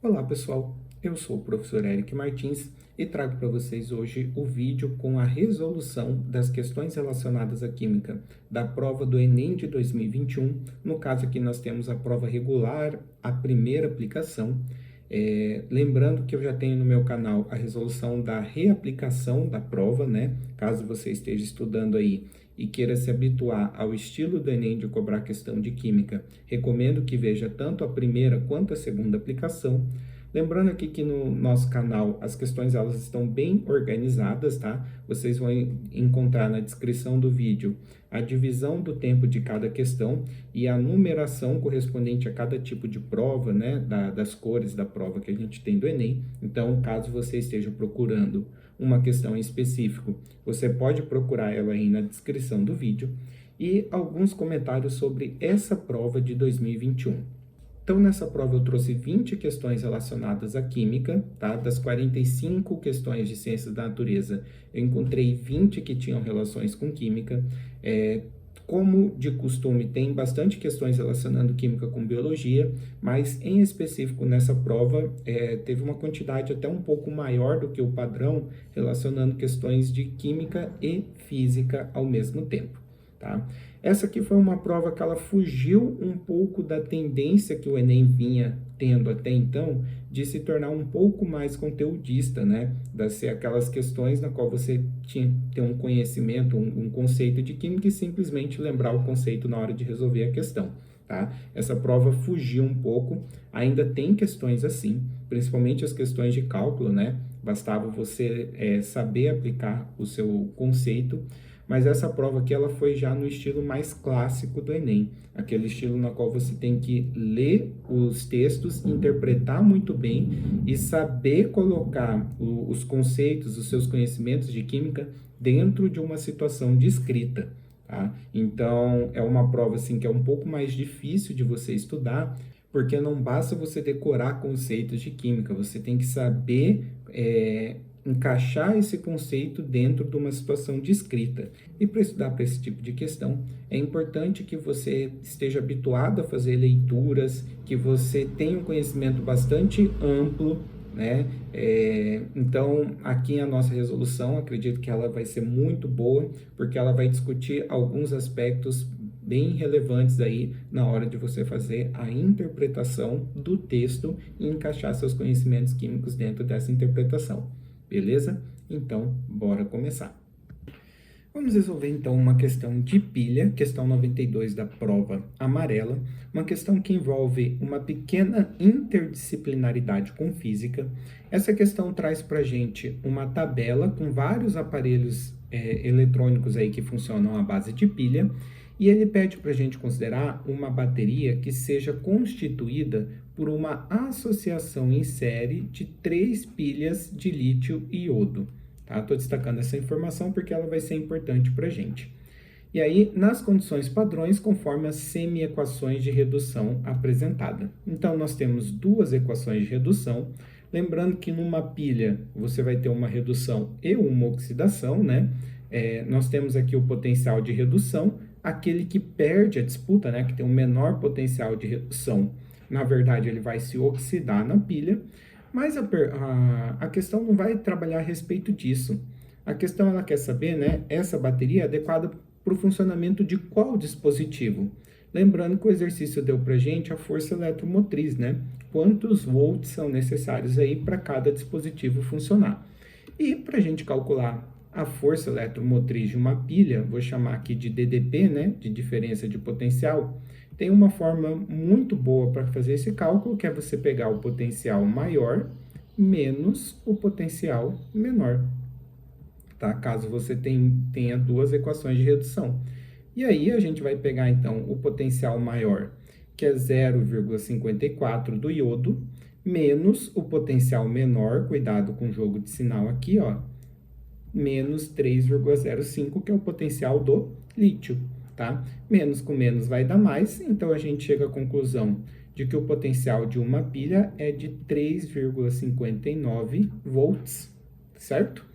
Olá pessoal, eu sou o professor Eric Martins e trago para vocês hoje o vídeo com a resolução das questões relacionadas à química da prova do Enem de 2021. No caso aqui nós temos a prova regular, a primeira aplicação. Lembrando que eu já tenho no meu canal a resolução da reaplicação da prova, né? Caso você esteja estudando aí e queira se habituar ao estilo do Enem de cobrar questão de química, recomendo que veja tanto a primeira quanto a segunda aplicação. Lembrando aqui que no nosso canal as questões elas estão bem organizadas, tá? Vocês vão encontrar na descrição do vídeo a divisão do tempo de cada questão e a numeração correspondente a cada tipo de prova, né? Das cores da prova que a gente tem do Enem. Então, caso você esteja procurando uma questão em específico, você pode procurar ela aí na descrição do vídeo e alguns comentários sobre essa prova de 2021. Então, nessa prova eu trouxe 20 questões relacionadas à química, tá? Das 45 questões de ciências da natureza, eu encontrei 20 que tinham relações com química. Como de costume, tem bastante questões relacionando química com biologia, mas em específico nessa prova teve uma quantidade até um pouco maior do que o padrão, relacionando questões de química e física ao mesmo tempo, tá? Essa aqui foi uma prova que ela fugiu um pouco da tendência que o Enem vinha tendo até então, de se tornar um pouco mais conteudista, né? De ser aquelas questões na qual você tinha que ter um conhecimento, um conceito de química e simplesmente lembrar o conceito na hora de resolver a questão, tá? Essa prova fugiu um pouco, ainda tem questões assim, principalmente as questões de cálculo, né? Bastava você saber aplicar o seu conceito. Mas essa prova aqui, ela foi já no estilo mais clássico do Enem, aquele estilo na qual você tem que ler os textos, interpretar muito bem e saber colocar os conceitos, os seus conhecimentos de química dentro de uma situação de escrita, tá? Então, é uma prova assim que é um pouco mais difícil de você estudar, porque não basta você decorar conceitos de química, você tem que saber encaixar esse conceito dentro de uma situação de escrita. E para estudar para esse tipo de questão, é importante que você esteja habituado a fazer leituras, que você tenha um conhecimento bastante amplo, né? Então, aqui a nossa resolução, acredito que ela vai ser muito boa, porque ela vai discutir alguns aspectos bem relevantes aí na hora de você fazer a interpretação do texto e encaixar seus conhecimentos químicos dentro dessa interpretação. Beleza? Então, bora começar. Vamos resolver então uma questão de pilha, questão 92 da prova amarela, uma questão que envolve uma pequena interdisciplinaridade com física. Essa questão traz para a gente uma tabela com vários aparelhos eletrônicos aí que funcionam à base de pilha, e ele pede para a gente considerar uma bateria que seja constituída por uma associação em série de 3 pilhas de lítio e iodo. Estou destacando essa informação porque ela vai ser importante para a gente. E aí, nas condições padrões, conforme as semi-equações de redução apresentada. Então, nós temos duas equações de redução. Lembrando que numa pilha você vai ter uma redução e uma oxidação, né? Nós temos aqui o potencial de redução, aquele que perde a disputa, né? Que tem um menor potencial de redução. Na verdade, ele vai se oxidar na pilha, mas a questão não vai trabalhar a respeito disso. A questão ela quer saber, né? Essa bateria é adequada para o funcionamento de qual dispositivo? Lembrando que o exercício deu para a gente a força eletromotriz, né? Quantos volts são necessários aí para cada dispositivo funcionar. E para a gente calcular a força eletromotriz de uma pilha, vou chamar aqui de DDP, né? De diferença de potencial. Tem uma forma muito boa para fazer esse cálculo, que é você pegar o potencial maior menos o potencial menor, tá? Caso você tenha duas equações de redução. E aí a gente vai pegar, então, o potencial maior, que é 0,54 do iodo, menos o potencial menor, cuidado com o jogo de sinal aqui, ó, menos 3,05, que é o potencial do lítio, tá? Menos com menos vai dar mais, então a gente chega à conclusão de que o potencial de uma pilha é de 3,59 volts, certo?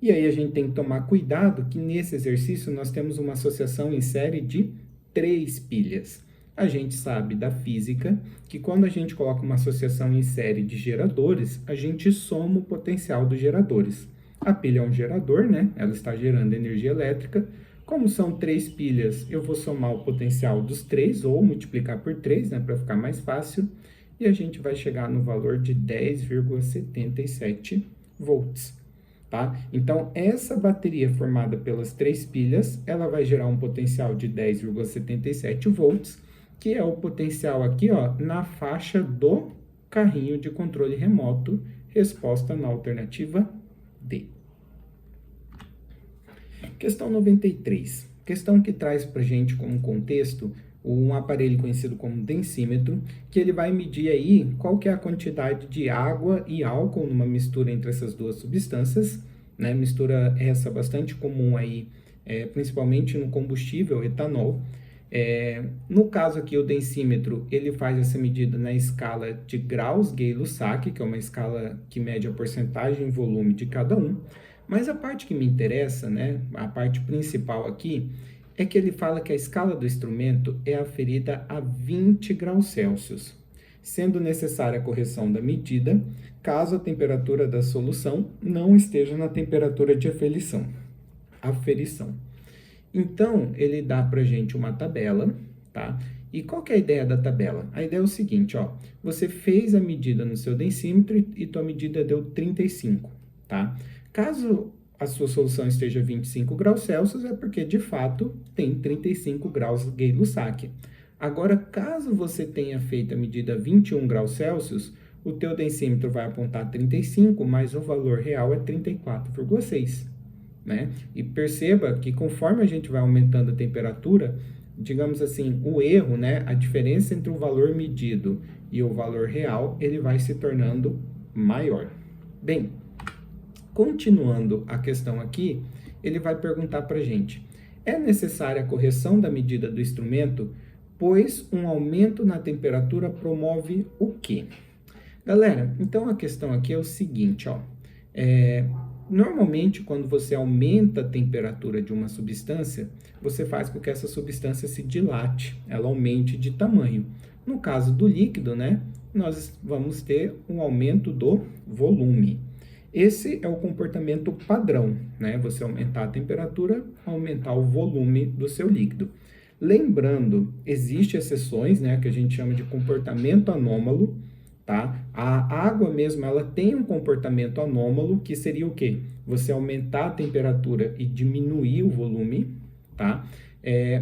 E aí a gente tem que tomar cuidado que nesse exercício nós temos uma associação em série de 3 pilhas. A gente sabe da física que quando a gente coloca uma associação em série de geradores, a gente soma o potencial dos geradores. A pilha é um gerador, né? Ela está gerando energia elétrica. Como são 3 pilhas, eu vou somar o potencial dos 3 ou multiplicar por 3, né, para ficar mais fácil. E a gente vai chegar no valor de 10,77 volts. Tá? Então, essa bateria formada pelas 3 pilhas, ela vai gerar um potencial de 10,77 volts, que é o potencial aqui, ó, na faixa do carrinho de controle remoto, resposta na alternativa D. Questão 93. Questão que traz para a gente como contexto um aparelho conhecido como densímetro, que ele vai medir aí qual que é a quantidade de água e álcool numa mistura entre essas duas substâncias, né? Mistura essa bastante comum aí, principalmente no combustível etanol. No caso aqui, o densímetro, ele faz essa medida na escala de graus Gay-Lussac, que é uma escala que mede a porcentagem e volume de cada um. Mas a parte que me interessa, né, a parte principal aqui, é que ele fala que a escala do instrumento é aferida a 20 graus Celsius, sendo necessária a correção da medida, caso a temperatura da solução não esteja na temperatura de aferição. Então, ele dá para a gente uma tabela, tá? E qual que é a ideia da tabela? A ideia é o seguinte, ó, você fez a medida no seu densímetro e tua medida deu 35, tá? Caso a sua solução esteja 25 graus Celsius, é porque, de fato, tem 35 graus Gay-Lussac. Agora, caso você tenha feito a medida 21 graus Celsius, o teu densímetro vai apontar 35, mas o valor real é 34,6, né? E perceba que conforme a gente vai aumentando a temperatura, digamos assim, o erro, né, a diferença entre o valor medido e o valor real, ele vai se tornando maior. Bem, continuando a questão aqui, ele vai perguntar para a gente: é necessária a correção da medida do instrumento, pois um aumento na temperatura promove o quê? Galera, então a questão aqui é o seguinte, ó. Normalmente, quando você aumenta a temperatura de uma substância, você faz com que essa substância se dilate, ela aumente de tamanho. No caso do líquido, né, nós vamos ter um aumento do volume. Esse é o comportamento padrão, né? Você aumentar a temperatura, aumentar o volume do seu líquido. Lembrando, existem exceções, né, que a gente chama de comportamento anômalo, tá? A água mesmo, ela tem um comportamento anômalo, que seria o quê? Você aumentar a temperatura e diminuir o volume, tá?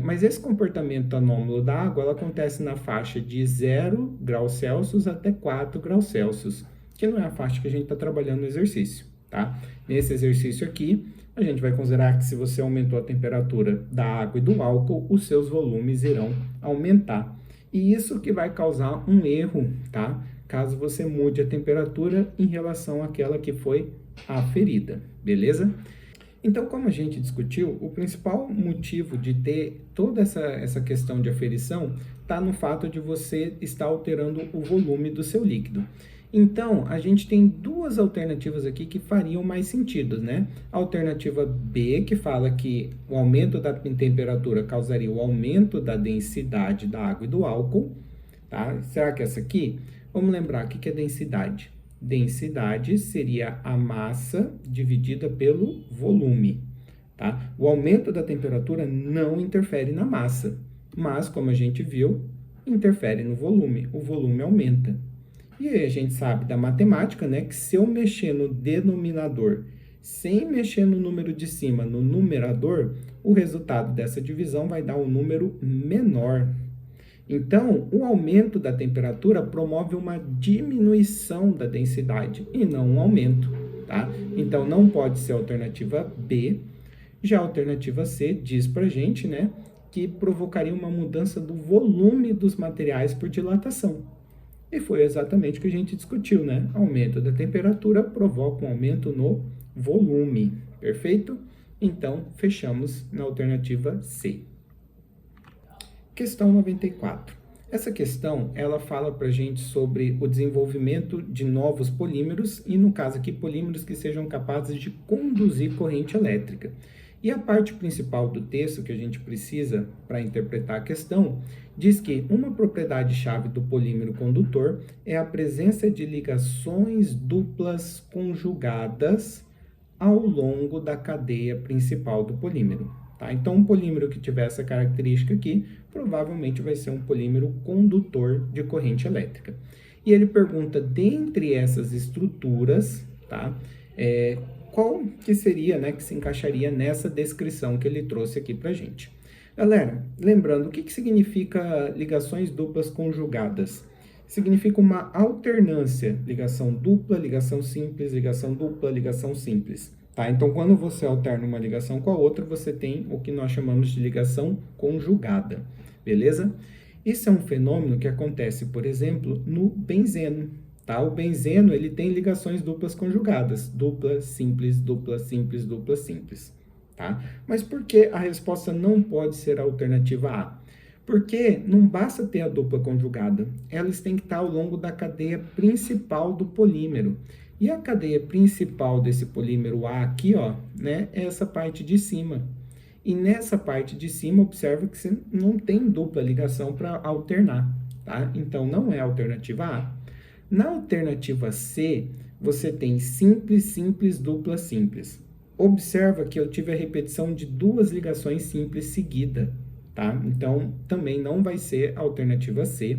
Mas esse comportamento anômalo da água, ela acontece na faixa de 0 graus Celsius até 4 graus Celsius, que não é a faixa que a gente está trabalhando no exercício, tá? Nesse exercício aqui, a gente vai considerar que se você aumentou a temperatura da água e do álcool, os seus volumes irão aumentar. E isso que vai causar um erro, tá? Caso você mude a temperatura em relação àquela que foi aferida, beleza? Então, como a gente discutiu, o principal motivo de ter toda essa questão de aferição está no fato de você estar alterando o volume do seu líquido. Então, a gente tem duas alternativas aqui que fariam mais sentido, né? A alternativa B, que fala que o aumento da temperatura causaria o aumento da densidade da água e do álcool, tá? Será que essa aqui? Vamos lembrar, o que é densidade? Densidade seria a massa dividida pelo volume, tá? O aumento da temperatura não interfere na massa, mas, como a gente viu, interfere no volume. O volume aumenta. E aí a gente sabe da matemática, né, que se eu mexer no denominador sem mexer no número de cima no numerador, o resultado dessa divisão vai dar um número menor. Então, o aumento da temperatura promove uma diminuição da densidade e não um aumento, tá? Então, não pode ser a alternativa B. Já a alternativa C diz pra gente, né, que provocaria uma mudança do volume dos materiais por dilatação. E foi exatamente o que a gente discutiu, né? Aumento da temperatura provoca um aumento no volume, perfeito? Então, fechamos na alternativa C. Questão 94. Essa questão, ela fala pra gente sobre o desenvolvimento de novos polímeros, e no caso aqui, polímeros que sejam capazes de conduzir corrente elétrica. E a parte principal do texto que a gente precisa para interpretar a questão diz que uma propriedade-chave do polímero condutor é a presença de ligações duplas conjugadas ao longo da cadeia principal do polímero. Tá? Então, um polímero que tiver essa característica aqui, provavelmente vai ser um polímero condutor de corrente elétrica. E ele pergunta, dentre essas estruturas, tá? Qual que seria, né, que se encaixaria nessa descrição que ele trouxe aqui para a gente. Galera, lembrando, o que significa ligações duplas conjugadas? Significa uma alternância, ligação dupla, ligação simples, ligação dupla, ligação simples. Tá? Então, quando você alterna uma ligação com a outra, você tem o que nós chamamos de ligação conjugada, beleza? Isso é um fenômeno que acontece, por exemplo, no benzeno. Tá? O benzeno ele tem ligações duplas conjugadas, dupla, simples, dupla, simples, dupla, simples. Tá? Mas por que a resposta não pode ser a alternativa A? Porque não basta ter a dupla conjugada, elas têm que estar ao longo da cadeia principal do polímero. E a cadeia principal desse polímero A aqui, ó, né, é essa parte de cima. E nessa parte de cima, observa que você não tem dupla ligação para alternar, tá? Então, não é a alternativa A. Na alternativa C, você tem simples, simples, dupla, simples. Observa que eu tive a repetição de duas ligações simples seguidas, tá? Então, também não vai ser a alternativa C.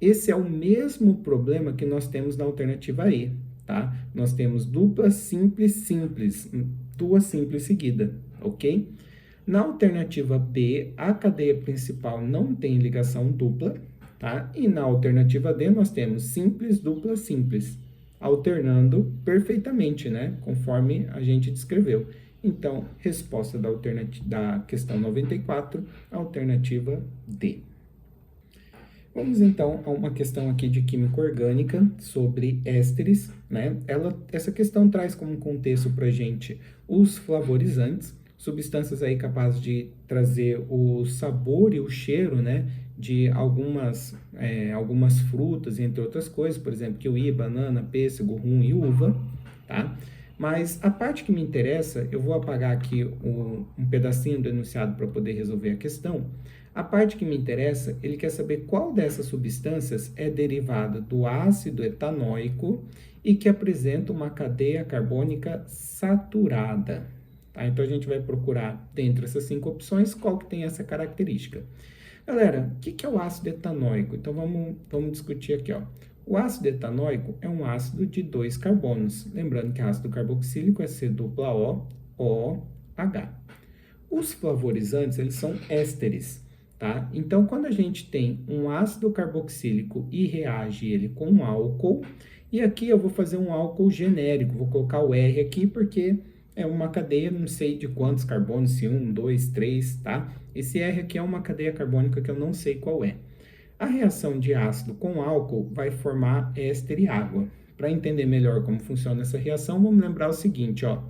Esse é o mesmo problema que nós temos na alternativa E, tá? Nós temos dupla, simples, simples, duas simples seguidas, ok? Na alternativa B, a cadeia principal não tem ligação dupla, tá? E na alternativa D, nós temos simples, dupla, simples, alternando perfeitamente, né? Conforme a gente descreveu. Então, resposta da questão 94, alternativa D. Vamos então a uma questão aqui de química orgânica sobre ésteres, né? Essa questão traz como contexto para a gente os flavorizantes, substâncias aí capazes de trazer o sabor e o cheiro, né, de algumas frutas, entre outras coisas, por exemplo, kiwi, banana, pêssego, rum e uva, tá? Mas a parte que me interessa, eu vou apagar aqui um pedacinho do enunciado para poder resolver a questão. A parte que me interessa, ele quer saber qual dessas substâncias é derivada do ácido etanóico e que apresenta uma cadeia carbônica saturada. Tá? Então, a gente vai procurar, dentre essas 5 opções, qual que tem essa característica. Galera, o que é o ácido etanóico? Então, vamos discutir aqui, ó. O ácido etanóico é um ácido de 2 carbonos. Lembrando que ácido carboxílico é C-OH. Os flavorizantes, eles são ésteres, tá? Então, quando a gente tem um ácido carboxílico e reage ele com um álcool, e aqui eu vou fazer um álcool genérico, vou colocar o R aqui porque é uma cadeia, não sei de quantos carbonos, se 1, 2, 3, tá? Esse R aqui é uma cadeia carbônica que eu não sei qual é. A reação de ácido com álcool vai formar éster e água. Para entender melhor como funciona essa reação, vamos lembrar o seguinte, ó.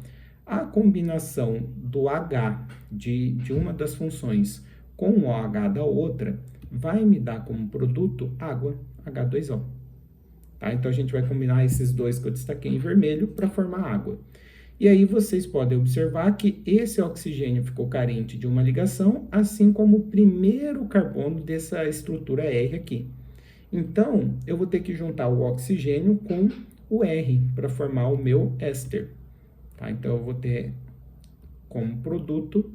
A combinação do H de uma das funções com o OH da outra vai me dar como produto água, H2O. Tá? Então, a gente vai combinar esses dois que eu destaquei em vermelho para formar água. E aí vocês podem observar que esse oxigênio ficou carente de uma ligação, assim como o primeiro carbono dessa estrutura R aqui. Então, eu vou ter que juntar o oxigênio com o R para formar o meu éster. Tá? Então, eu vou ter como produto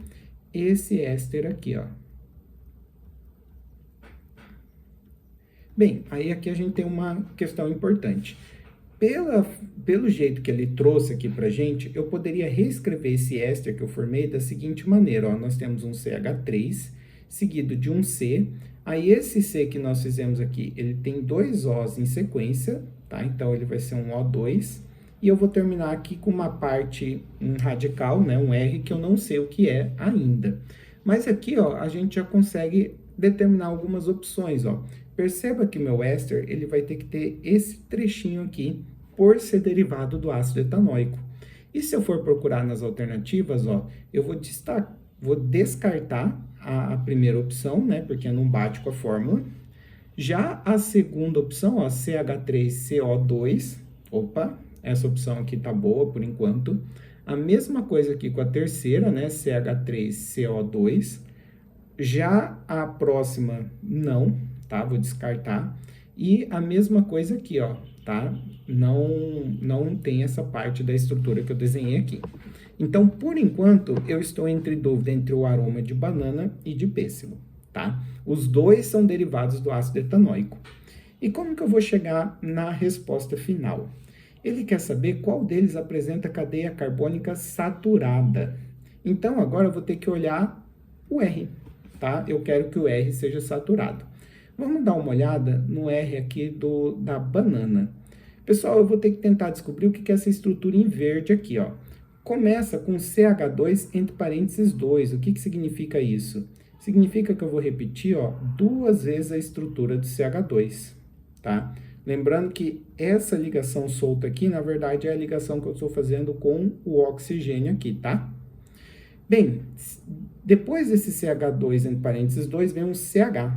esse éster aqui, ó. Bem, aí aqui a gente tem uma questão importante. Pelo jeito que ele trouxe aqui pra gente, eu poderia reescrever esse éster que eu formei da seguinte maneira, ó. Nós temos um CH3, seguido de um C. Aí, esse C que nós fizemos aqui, ele tem 2 Os em sequência, tá? Então, ele vai ser um O2. E eu vou terminar aqui com uma parte, um radical, né? Um R, que eu não sei o que é ainda. Mas aqui, ó, a gente já consegue determinar algumas opções, ó. Perceba que o meu éster, ele vai ter que ter esse trechinho aqui, por ser derivado do ácido etanóico. E se eu for procurar nas alternativas, ó, eu vou descartar a primeira opção, né, porque não bate com a fórmula. Já a segunda opção, ó, CH3CO2, opa, essa opção aqui tá boa por enquanto. A mesma coisa aqui com a terceira, né? CH3CO2. Já a próxima, não, tá? Vou descartar. E a mesma coisa aqui, ó, tá? Não tem essa parte da estrutura que eu desenhei aqui. Então, por enquanto, eu estou entre dúvida entre o aroma de banana e de pêssego, tá? Os dois são derivados do ácido etanóico. E como que eu vou chegar na resposta final? Ele quer saber qual deles apresenta cadeia carbônica saturada. Então, agora eu vou ter que olhar o R, tá? Eu quero que o R seja saturado. Vamos dar uma olhada no R aqui da banana. Pessoal, eu vou ter que tentar descobrir o que é essa estrutura em verde aqui, ó. Começa com CH2 entre parênteses 2. O que significa isso? Significa que eu vou repetir, ó, 2 vezes a estrutura do CH2, tá? Lembrando que essa ligação solta aqui, na verdade, é a ligação que eu estou fazendo com o oxigênio aqui, tá? Bem, depois desse CH2 entre parênteses 2, vem um CH,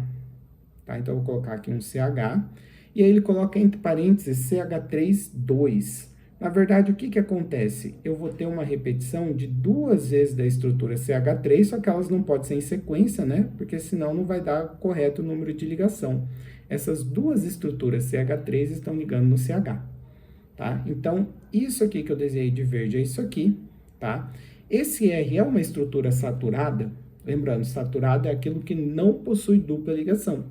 tá? Então, eu vou colocar aqui um CH, e aí ele coloca entre parênteses CH3, 2. Na verdade, o que acontece? Eu vou ter uma repetição de 2 vezes da estrutura CH3, só que elas não podem ser em sequência, né? Porque senão não vai dar correto o número de ligação. Essas duas estruturas CH3 estão ligando no CH, tá? Então, isso aqui que eu desenhei de verde é isso aqui, tá? Esse R é uma estrutura saturada. Lembrando, saturada é aquilo que não possui dupla ligação.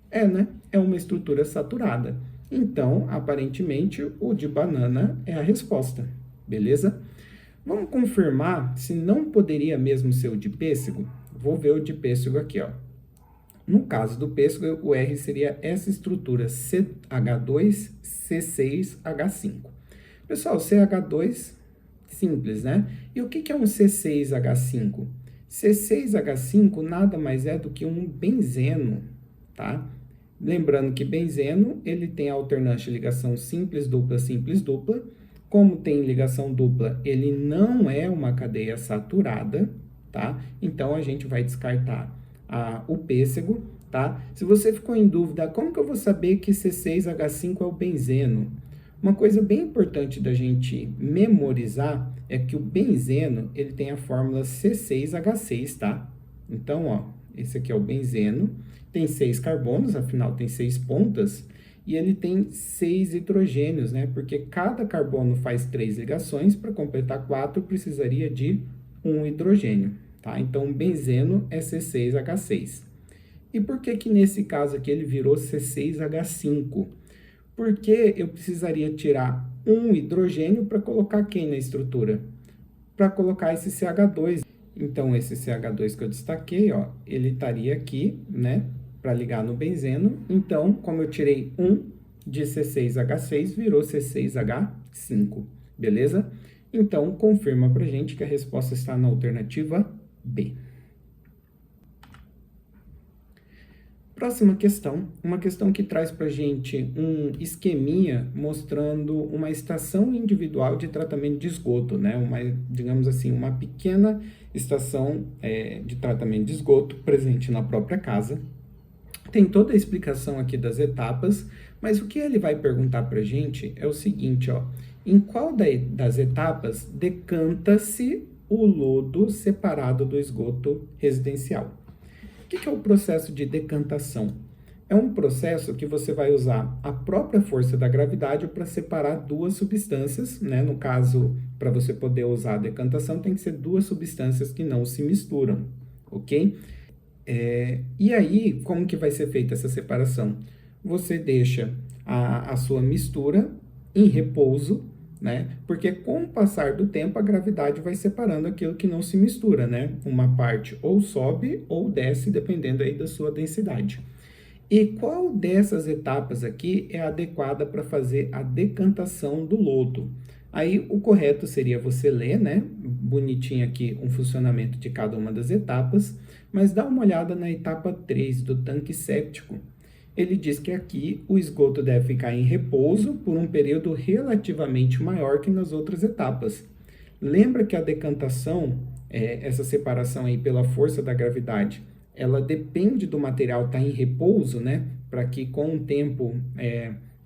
É, né? É uma estrutura saturada. Então, aparentemente, o de banana é a resposta, beleza? Vamos confirmar se não poderia mesmo ser o de pêssego? Vou ver o de pêssego aqui, ó. No caso do pêssego, o R seria essa estrutura CH2C6H5. Pessoal, CH2, simples, né? E o que é um C6H5? C6H5 nada mais é do que um benzeno, tá? Lembrando que benzeno, ele tem a alternância de ligação simples, dupla, simples, dupla. Como tem ligação dupla, ele não é uma cadeia saturada, tá? Então, a gente vai descartar o pêssego, tá? Se você ficou em dúvida, como que eu vou saber que C6H5 é o benzeno? Uma coisa bem importante da gente memorizar é que o benzeno, ele tem a fórmula C6H6, tá? Então, ó, esse aqui é o benzeno, tem 6 carbonos, afinal tem 6 pontas, e ele tem 6 hidrogênios, né? Porque cada carbono faz 3 ligações, para completar 4 precisaria de 1 hidrogênio, tá? Então, o benzeno é C6H6. E por que que nesse caso aqui ele virou C6H5? Porque eu precisaria tirar um hidrogênio para colocar quem na estrutura? Para colocar esse CH2. Então, esse CH2 que eu destaquei, ó, ele estaria aqui, né, para ligar no benzeno. Então, como eu tirei um de C6H6, virou C6H5, beleza? Então, confirma para gente que a resposta está na alternativa B. Próxima questão, uma questão que traz para a gente um esqueminha mostrando uma estação individual de tratamento de esgoto, né? Digamos assim, uma pequena estação de tratamento de esgoto presente na própria casa. Tem toda a explicação aqui das etapas, mas o que ele vai perguntar para a gente é o seguinte, ó. Em qual das etapas decanta-se o lodo separado do esgoto residencial? O que é o processo de decantação? É um processo que você vai usar a própria força da gravidade para separar duas substâncias, né? No caso, para você poder usar a decantação, tem que ser duas substâncias que não se misturam, ok? E aí, como que vai ser feita essa separação? Você deixa a sua mistura em repouso, né? Porque com o passar do tempo, a gravidade vai separando aquilo que não se mistura, né? Uma parte ou sobe ou desce, dependendo aí da sua densidade. E qual dessas etapas aqui é adequada para fazer a decantação do lodo? Aí, o correto seria você ler, né? Bonitinho aqui um funcionamento de cada uma das etapas, mas dá uma olhada na etapa 3 do tanque séptico. Ele diz que aqui o esgoto deve ficar em repouso por um período relativamente maior que nas outras etapas. Lembra que a decantação, essa separação aí pela força da gravidade, ela depende do material estar em repouso, né? Para que com o tempo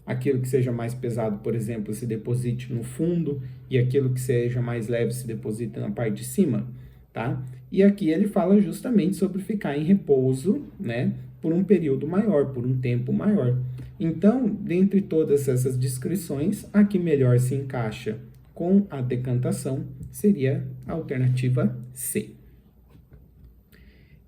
aquilo que seja mais pesado, por exemplo, se deposite no fundo, e aquilo que seja mais leve se deposita na parte de cima, tá? E aqui ele fala justamente sobre ficar em repouso, né, por um período maior, por um tempo maior. Então, dentre todas essas descrições, a que melhor se encaixa com a decantação seria a alternativa C.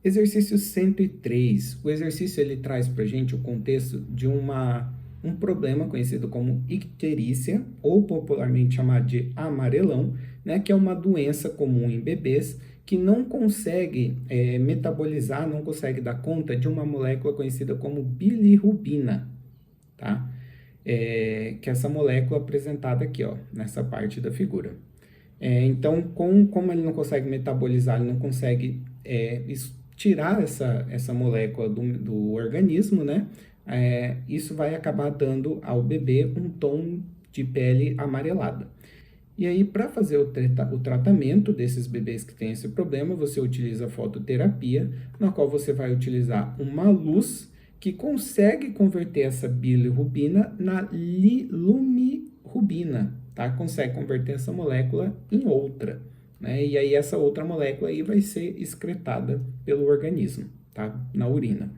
Exercício 103. O exercício ele traz para a gente o contexto de um problema conhecido como icterícia, ou popularmente chamado de amarelão, né, que é uma doença comum em bebês que não consegue metabolizar, não consegue dar conta de uma molécula conhecida como bilirrubina, tá? Que é essa molécula apresentada aqui, ó, nessa parte da figura. Então, como ele não consegue metabolizar, ele não consegue tirar essa molécula do organismo, né? Isso vai acabar dando ao bebê um tom de pele amarelada. E aí, para fazer o tratamento desses bebês que têm esse problema, você utiliza a fototerapia, na qual você vai utilizar uma luz que consegue converter essa bilirrubina na lumirrubina, tá? Consegue converter essa molécula em outra, né? E aí essa outra molécula aí vai ser excretada pelo organismo, tá? Na urina.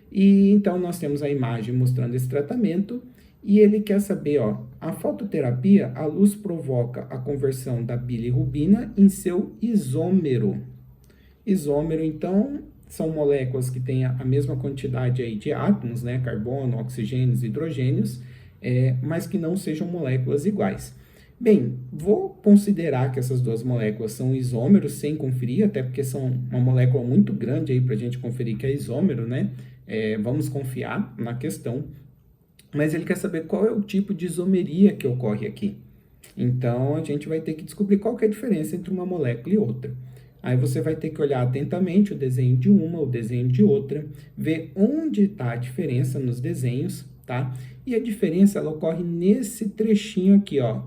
E então nós temos a imagem mostrando esse tratamento e ele quer saber, ó, a fototerapia, a luz provoca a conversão da bilirrubina em seu isômero. Isômero, então, são moléculas que têm a mesma quantidade aí de átomos, né, carbono, oxigênios, hidrogênios, mas que não sejam moléculas iguais. Bem, vou considerar que essas duas moléculas são isômeros sem conferir, até porque são uma molécula muito grande aí para a gente conferir que é isômero, né? Vamos confiar na questão, mas ele quer saber qual é o tipo de isomeria que ocorre aqui. Então, a gente vai ter que descobrir qual que é a diferença entre uma molécula e outra. Aí você vai ter que olhar atentamente o desenho de uma, o desenho de outra, ver onde está a diferença nos desenhos, tá? E a diferença, ela ocorre nesse trechinho aqui, ó.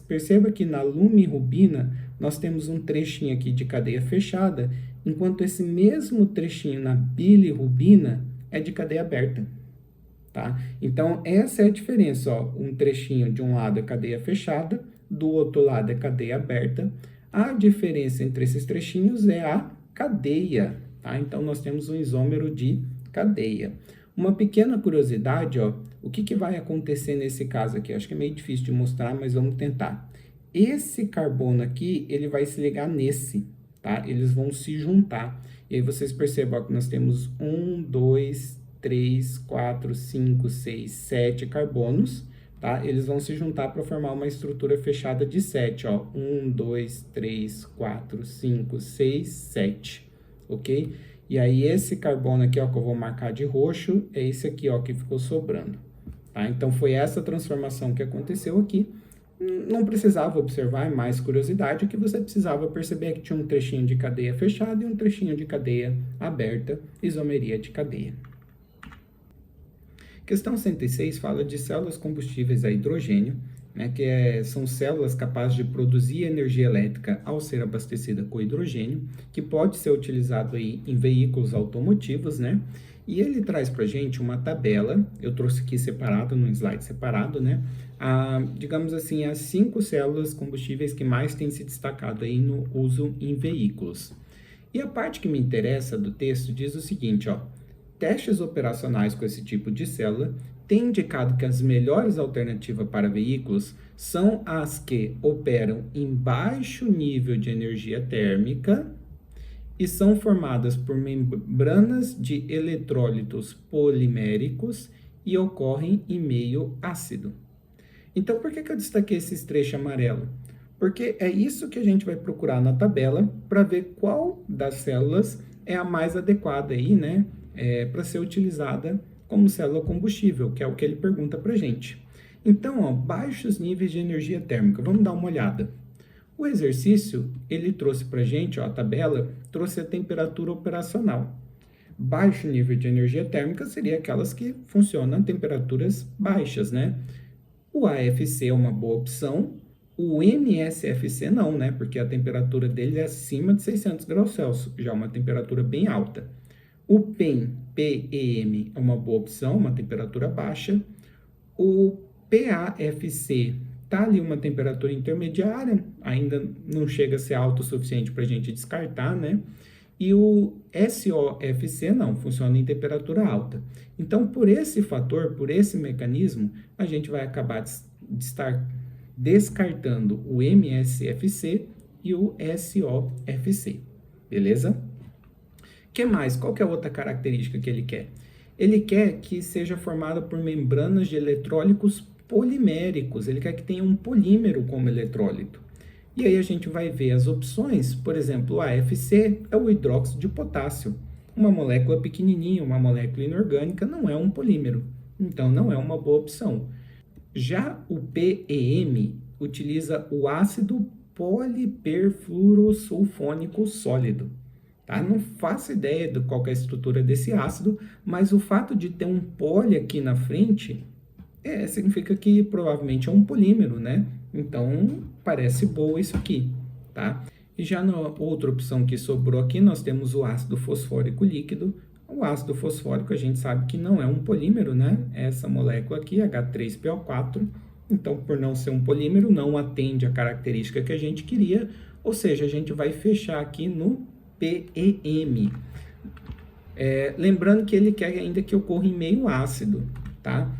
Perceba que na lumirrubina, nós temos um trechinho aqui de cadeia fechada, enquanto esse mesmo trechinho na bilirrubina é de cadeia aberta, tá? Então, essa é a diferença, ó. Um trechinho de um lado é cadeia fechada, do outro lado é cadeia aberta. A diferença entre esses trechinhos é a cadeia, tá? Então, nós temos um isômero de cadeia. Uma pequena curiosidade, ó, o que vai acontecer nesse caso aqui? Acho que é meio difícil de mostrar, mas vamos tentar. Esse carbono aqui, ele vai se ligar nesse, tá? Eles vão se juntar. E aí vocês percebam ó, que nós temos 1, 2, 3, 4, 5, 6, 7 carbonos, tá? Eles vão se juntar para formar uma estrutura fechada de 7, ó. 1, 2, 3, 4, 5, 6, 7, ok? E aí, esse carbono aqui, ó, que eu vou marcar de roxo, é esse aqui, ó, que ficou sobrando, tá? Então, foi essa transformação que aconteceu aqui. Não precisava observar, é mais curiosidade, o que você precisava perceber é que tinha um trechinho de cadeia fechada e um trechinho de cadeia aberta, isomeria de cadeia. Questão 106 fala de células combustíveis a hidrogênio, né, são células capazes de produzir energia elétrica ao ser abastecida com hidrogênio, que pode ser utilizado aí em veículos automotivos, né? E ele traz para a gente uma tabela, eu trouxe aqui separado, num slide separado, né? Digamos assim, as 5 células combustíveis que mais têm se destacado aí no uso em veículos. E a parte que me interessa do texto diz o seguinte, ó. Testes operacionais com esse tipo de célula têm indicado que as melhores alternativas para veículos são as que operam em baixo nível de energia térmica e são formadas por membranas de eletrólitos poliméricos e ocorrem em meio ácido. Então, por que eu destaquei esse trecho amarelo? Porque é isso que a gente vai procurar na tabela para ver qual das células é a mais adequada aí, né, para ser utilizada como célula combustível, que é o que ele pergunta para a gente. Então, ó, baixos níveis de energia térmica, vamos dar uma olhada. O exercício, ele trouxe para a gente, ó, a tabela, trouxe a temperatura operacional. Baixo nível de energia térmica seria aquelas que funcionam a temperaturas baixas, né? O AFC é uma boa opção, o MSFC não, né? Porque a temperatura dele é acima de 600 graus Celsius, já é uma temperatura bem alta. O PEM, PEM é uma boa opção, uma temperatura baixa. O PAFC está ali uma temperatura intermediária, ainda não chega a ser alto o suficiente para a gente descartar, né? E o SOFC não, funciona em temperatura alta. Então, por esse fator, por esse mecanismo, a gente vai acabar de estar descartando o MSFC e o SOFC, beleza? Que mais? Qual que é a outra característica que ele quer? Ele quer que seja formada por membranas de eletrólicos poliméricos, ele quer que tenha um polímero como eletrólito. E aí a gente vai ver as opções, por exemplo, o AFC é o hidróxido de potássio. Uma molécula pequenininha, uma molécula inorgânica, não é um polímero, então não é uma boa opção. Já o PEM utiliza o ácido poliperfluorosulfônico sólido. Tá? Não faço ideia de qual é a estrutura desse ácido, mas o fato de ter um poli aqui na frente significa que provavelmente é um polímero, né? Então, parece boa isso aqui, tá? E já na outra opção que sobrou aqui, nós temos o ácido fosfórico líquido. O ácido fosfórico a gente sabe que não é um polímero, né? Essa molécula aqui, H3PO4. Então, por não ser um polímero, não atende a característica que a gente queria. Ou seja, a gente vai fechar aqui no PEM. Lembrando que ele quer ainda que ocorra em meio ácido, tá?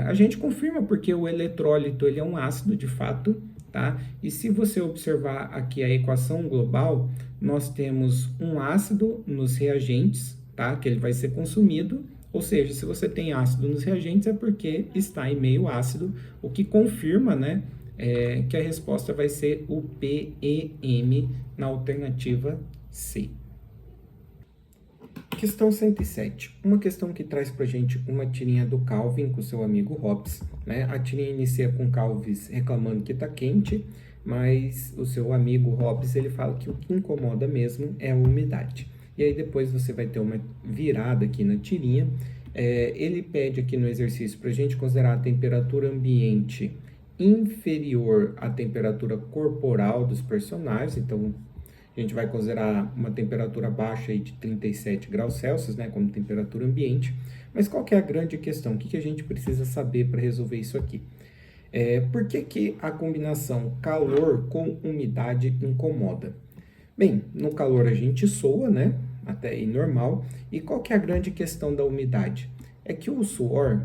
A gente confirma porque o eletrólito ele é um ácido de fato, tá? E se você observar aqui a equação global, nós temos um ácido nos reagentes, tá? Que ele vai ser consumido, ou seja, se você tem ácido nos reagentes é porque está em meio ácido, o que confirma, né? Que a resposta vai ser o PEM na alternativa C. Questão 107. Uma questão que traz para a gente uma tirinha do Calvin com seu amigo Hobbes, né? A tirinha inicia com Calvin reclamando que está quente, mas o seu amigo Hobbes ele fala que o que incomoda mesmo é a umidade. E aí depois você vai ter uma virada aqui na tirinha. Ele pede aqui no exercício para a gente considerar a temperatura ambiente inferior à temperatura corporal dos personagens, então a gente vai considerar uma temperatura baixa aí de 37 graus Celsius, né, como temperatura ambiente. Mas qual que é a grande questão? O que a gente precisa saber para resolver isso aqui? Por que a combinação calor com umidade incomoda? Bem, no calor a gente soa, né, até aí normal. E qual que é a grande questão da umidade? É que o suor,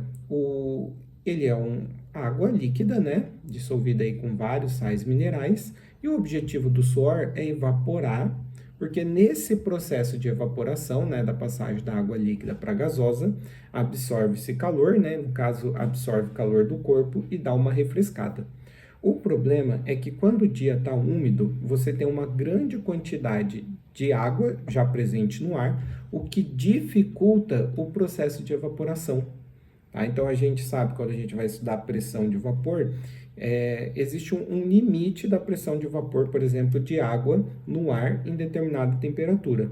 ele é uma água líquida, né, dissolvida aí com vários sais minerais, e o objetivo do suor é evaporar, porque nesse processo de evaporação, né, da passagem da água líquida para gasosa, absorve-se calor, né, no caso absorve calor do corpo e dá uma refrescada. O problema é que quando o dia está úmido, você tem uma grande quantidade de água já presente no ar, o que dificulta o processo de evaporação. Tá? Então, a gente sabe, quando a gente vai estudar pressão de vapor, existe um limite da pressão de vapor, por exemplo, de água no ar em determinada temperatura.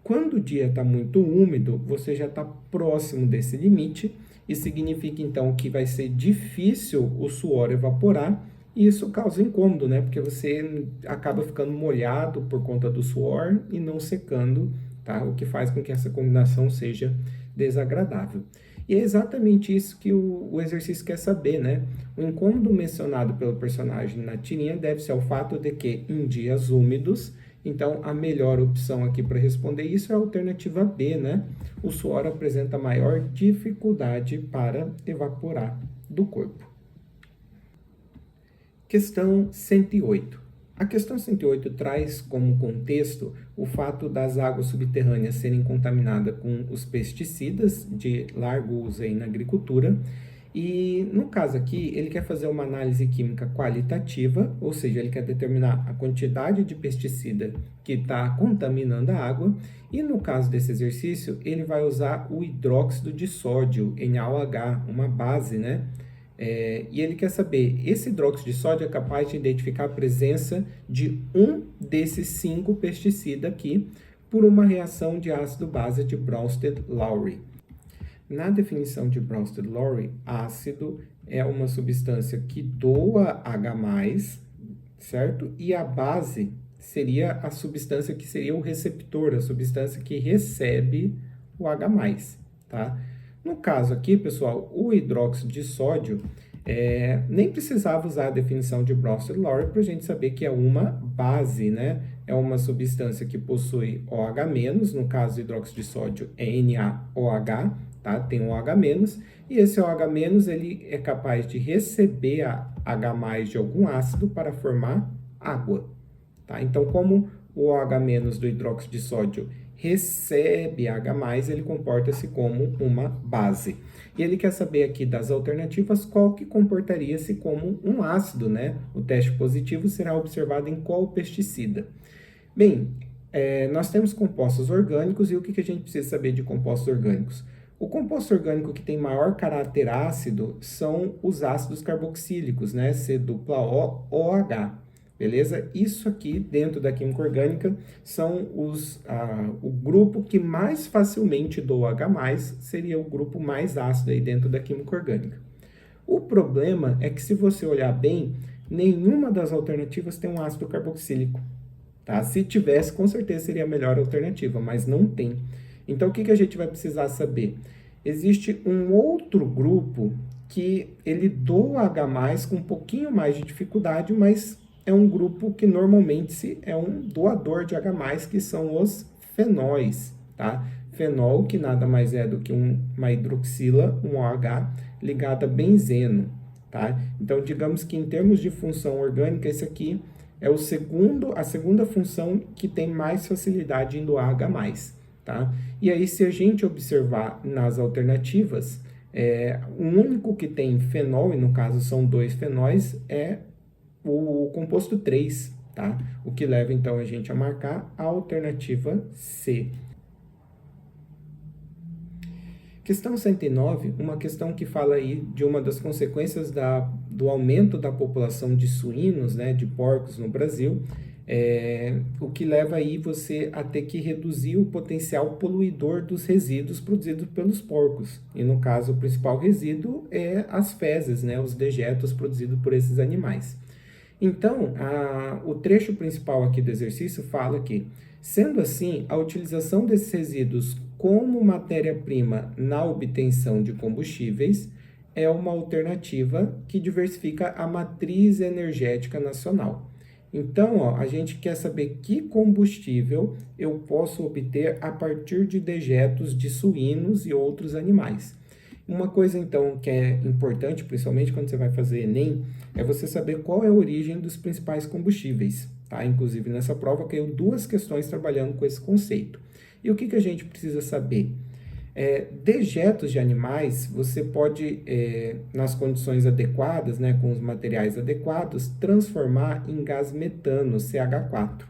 Quando o dia está muito úmido, você já está próximo desse limite, e significa, então, que vai ser difícil o suor evaporar, e isso causa incômodo, né? Porque você acaba ficando molhado por conta do suor e não secando, tá? O que faz com que essa combinação seja desagradável. E é exatamente isso que o exercício quer saber, né? O incômodo mencionado pelo personagem na tirinha deve-se ao fato de que, em dias úmidos, então a melhor opção aqui para responder isso é a alternativa B, né? O suor apresenta maior dificuldade para evaporar do corpo. Questão 108. A questão 108 traz como contexto o fato das águas subterrâneas serem contaminadas com os pesticidas de largo uso aí na agricultura. E no caso aqui, ele quer fazer uma análise química qualitativa, ou seja, ele quer determinar a quantidade de pesticida que está contaminando a água. E no caso desse exercício, ele vai usar o hidróxido de sódio, NaOH, uma base, né? E ele quer saber, esse hidróxido de sódio é capaz de identificar a presença de um desses 5 pesticidas aqui por uma reação de ácido-base de Bronsted-Lowry. Na definição de Bronsted-Lowry, ácido é uma substância que doa H+, certo? E a base seria a substância que seria o receptor, a substância que recebe o H+, tá? No caso aqui, pessoal, o hidróxido de sódio, nem precisava usar a definição de Bronsted-Lowry para a gente saber que é uma base, né? É uma substância que possui OH-, no caso, o hidróxido de sódio é NaOH, tá? Tem um OH-, e esse OH- ele é capaz de receber a H+ de algum ácido para formar água, tá? Então, como o OH- do hidróxido de sódio recebe H+, ele comporta-se como uma base. E ele quer saber aqui das alternativas qual que comportaria-se como um ácido, né? O teste positivo será observado em qual pesticida? Bem, nós temos compostos orgânicos e o que a gente precisa saber de compostos orgânicos? O composto orgânico que tem maior caráter ácido são os ácidos carboxílicos, né? C-O-OH. Beleza? Isso aqui, dentro da química orgânica, são o grupo que mais facilmente doa H+, seria o grupo mais ácido aí dentro da química orgânica. O problema é que, se você olhar bem, nenhuma das alternativas tem um ácido carboxílico, tá? Se tivesse, com certeza seria a melhor alternativa, mas não tem. Então, o que a gente vai precisar saber? Existe um outro grupo que ele doa H+, com um pouquinho mais de dificuldade, mas é um grupo que normalmente é um doador de H+, que são os fenóis, tá? Fenol, que nada mais é do que uma hidroxila, um OH, ligada a benzeno, tá? Então, digamos que em termos de função orgânica, esse aqui é a segunda função que tem mais facilidade em doar H+, tá? E aí, se a gente observar nas alternativas, o único que tem fenol, e no caso são 2 fenóis, é o composto 3, tá? O que leva, então, a gente a marcar a alternativa C. Questão 109, uma questão que fala aí de uma das consequências do aumento da população de suínos, né, de porcos no Brasil, o que leva aí você a ter que reduzir o potencial poluidor dos resíduos produzidos pelos porcos. E no caso, o principal resíduo é as fezes, né, os dejetos produzidos por esses animais. Então, o trecho principal aqui do exercício fala que, sendo assim, a utilização desses resíduos como matéria-prima na obtenção de combustíveis é uma alternativa que diversifica a matriz energética nacional. Então, a gente quer saber que combustível eu posso obter a partir de dejetos de suínos e outros animais. Uma coisa, então, que é importante, principalmente quando você vai fazer Enem, é você saber qual é a origem dos principais combustíveis, tá? Inclusive, nessa prova caiu 2 questões trabalhando com esse conceito. E o que a gente precisa saber? Dejetos de animais, você pode, nas condições adequadas, né, com os materiais adequados, transformar em gás metano, CH4,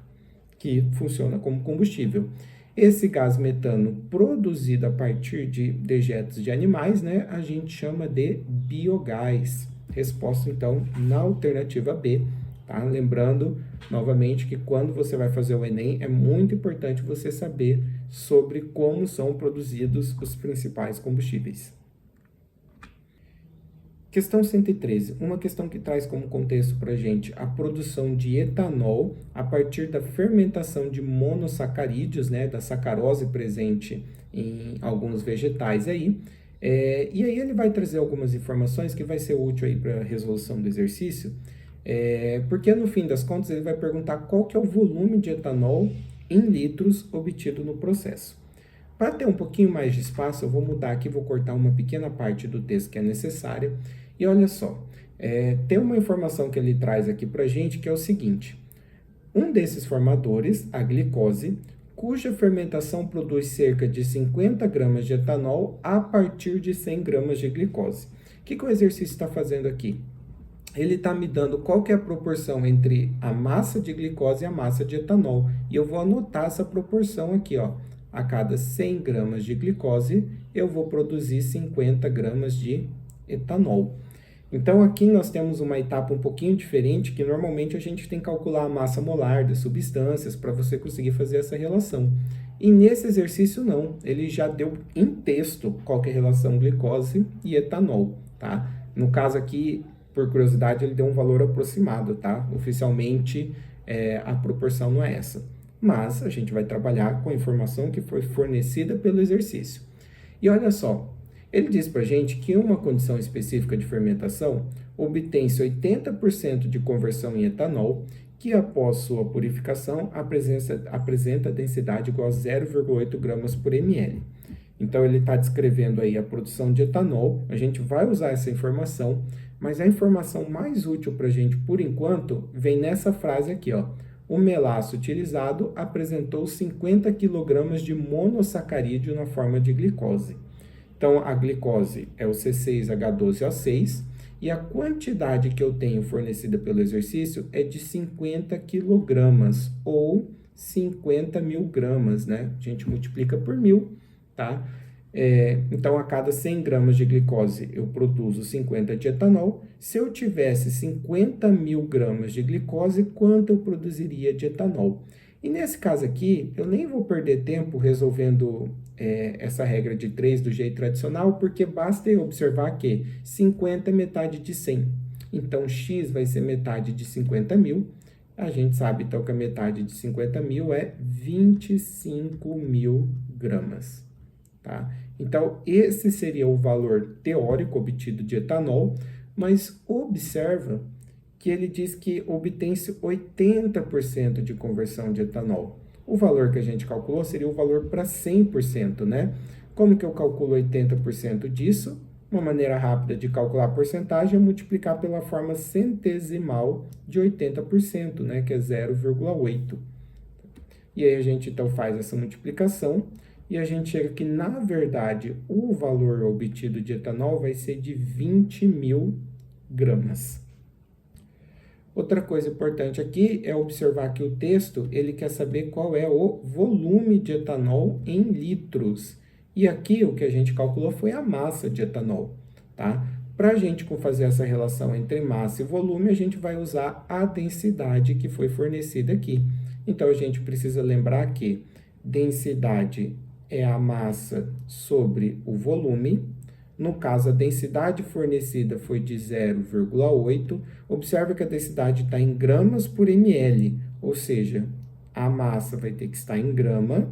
que funciona como combustível. Esse gás metano produzido a partir de dejetos de animais, né, a gente chama de biogás. Resposta, então, na alternativa B, tá? Lembrando, novamente, que quando você vai fazer o Enem, é muito importante você saber sobre como são produzidos os principais combustíveis. Questão 113, uma questão que traz como contexto para a gente a produção de etanol a partir da fermentação de monossacarídeos, né, da sacarose presente em alguns vegetais aí. E aí ele vai trazer algumas informações que vai ser útil aí para a resolução do exercício, porque no fim das contas ele vai perguntar qual que é o volume de etanol em litros obtido no processo. Para ter um pouquinho mais de espaço, eu vou mudar aqui, vou cortar uma pequena parte do texto que é necessária. E olha só, tem uma informação que ele traz aqui para a gente que é o seguinte: um desses formadores, a glicose, cuja fermentação produz cerca de 50 gramas de etanol a partir de 100 gramas de glicose. O que o exercício está fazendo aqui? Ele está me dando qual que é a proporção entre a massa de glicose e a massa de etanol. E eu vou anotar essa proporção aqui, ó. A cada 100 gramas de glicose, eu vou produzir 50 gramas de etanol. Então, aqui nós temos uma etapa um pouquinho diferente, que normalmente a gente tem que calcular a massa molar das substâncias para você conseguir fazer essa relação. E nesse exercício, não. Ele já deu em texto qual que é a relação glicose e etanol, tá? No caso aqui, por curiosidade, ele deu um valor aproximado, tá? Oficialmente, a proporção não é essa. Mas a gente vai trabalhar com a informação que foi fornecida pelo exercício. E olha só, Ele diz para a gente que em uma condição específica de fermentação, obtém-se 80% de conversão em etanol, que após sua purificação apresenta densidade igual a 0,8 gramas por ml. Então, ele está descrevendo aí a produção de etanol, a gente vai usar essa informação, mas a informação mais útil para a gente, por enquanto, vem nessa frase aqui, ó. O melaço utilizado apresentou 50 kg de monossacarídeo na forma de glicose. Então, a glicose é o C6H12O6 e a quantidade que eu tenho fornecida pelo exercício é de 50 kg ou 50 mil gramas, né? A gente multiplica por 1000, tá? Então, a cada 100 gramas de glicose, eu produzo 50 de etanol. Se eu tivesse 50 mil gramas de glicose, quanto eu produziria de etanol? E nesse caso aqui, eu nem vou perder tempo resolvendo essa regra de 3 do jeito tradicional, porque basta eu observar que 50 é metade de 100. Então, X vai ser metade de 50 mil. A gente sabe, então, que a metade de 50 mil é 25 mil gramas. Tá? Então, esse seria o valor teórico obtido de etanol, mas observa que ele diz que obtém-se 80% de conversão de etanol. O valor que a gente calculou seria o valor para 100%, né? Como que eu calculo 80% disso? Uma maneira rápida de calcular a porcentagem é multiplicar pela forma centesimal de 80%, né? Que é 0,8. E aí a gente então faz essa multiplicação e a gente chega que, na verdade, o valor obtido de etanol vai ser de 20 mil gramas. Outra coisa importante aqui é observar que o texto, ele quer saber qual é o volume de etanol em litros. E aqui o que a gente calculou foi a massa de etanol, tá? Para a gente fazer essa relação entre massa e volume, a gente vai usar a densidade que foi fornecida aqui. Então, a gente precisa lembrar que densidade é a massa sobre o volume. No caso, a densidade fornecida foi de 0,8. Observe que a densidade está em gramas por ml, ou seja, a massa vai ter que estar em grama.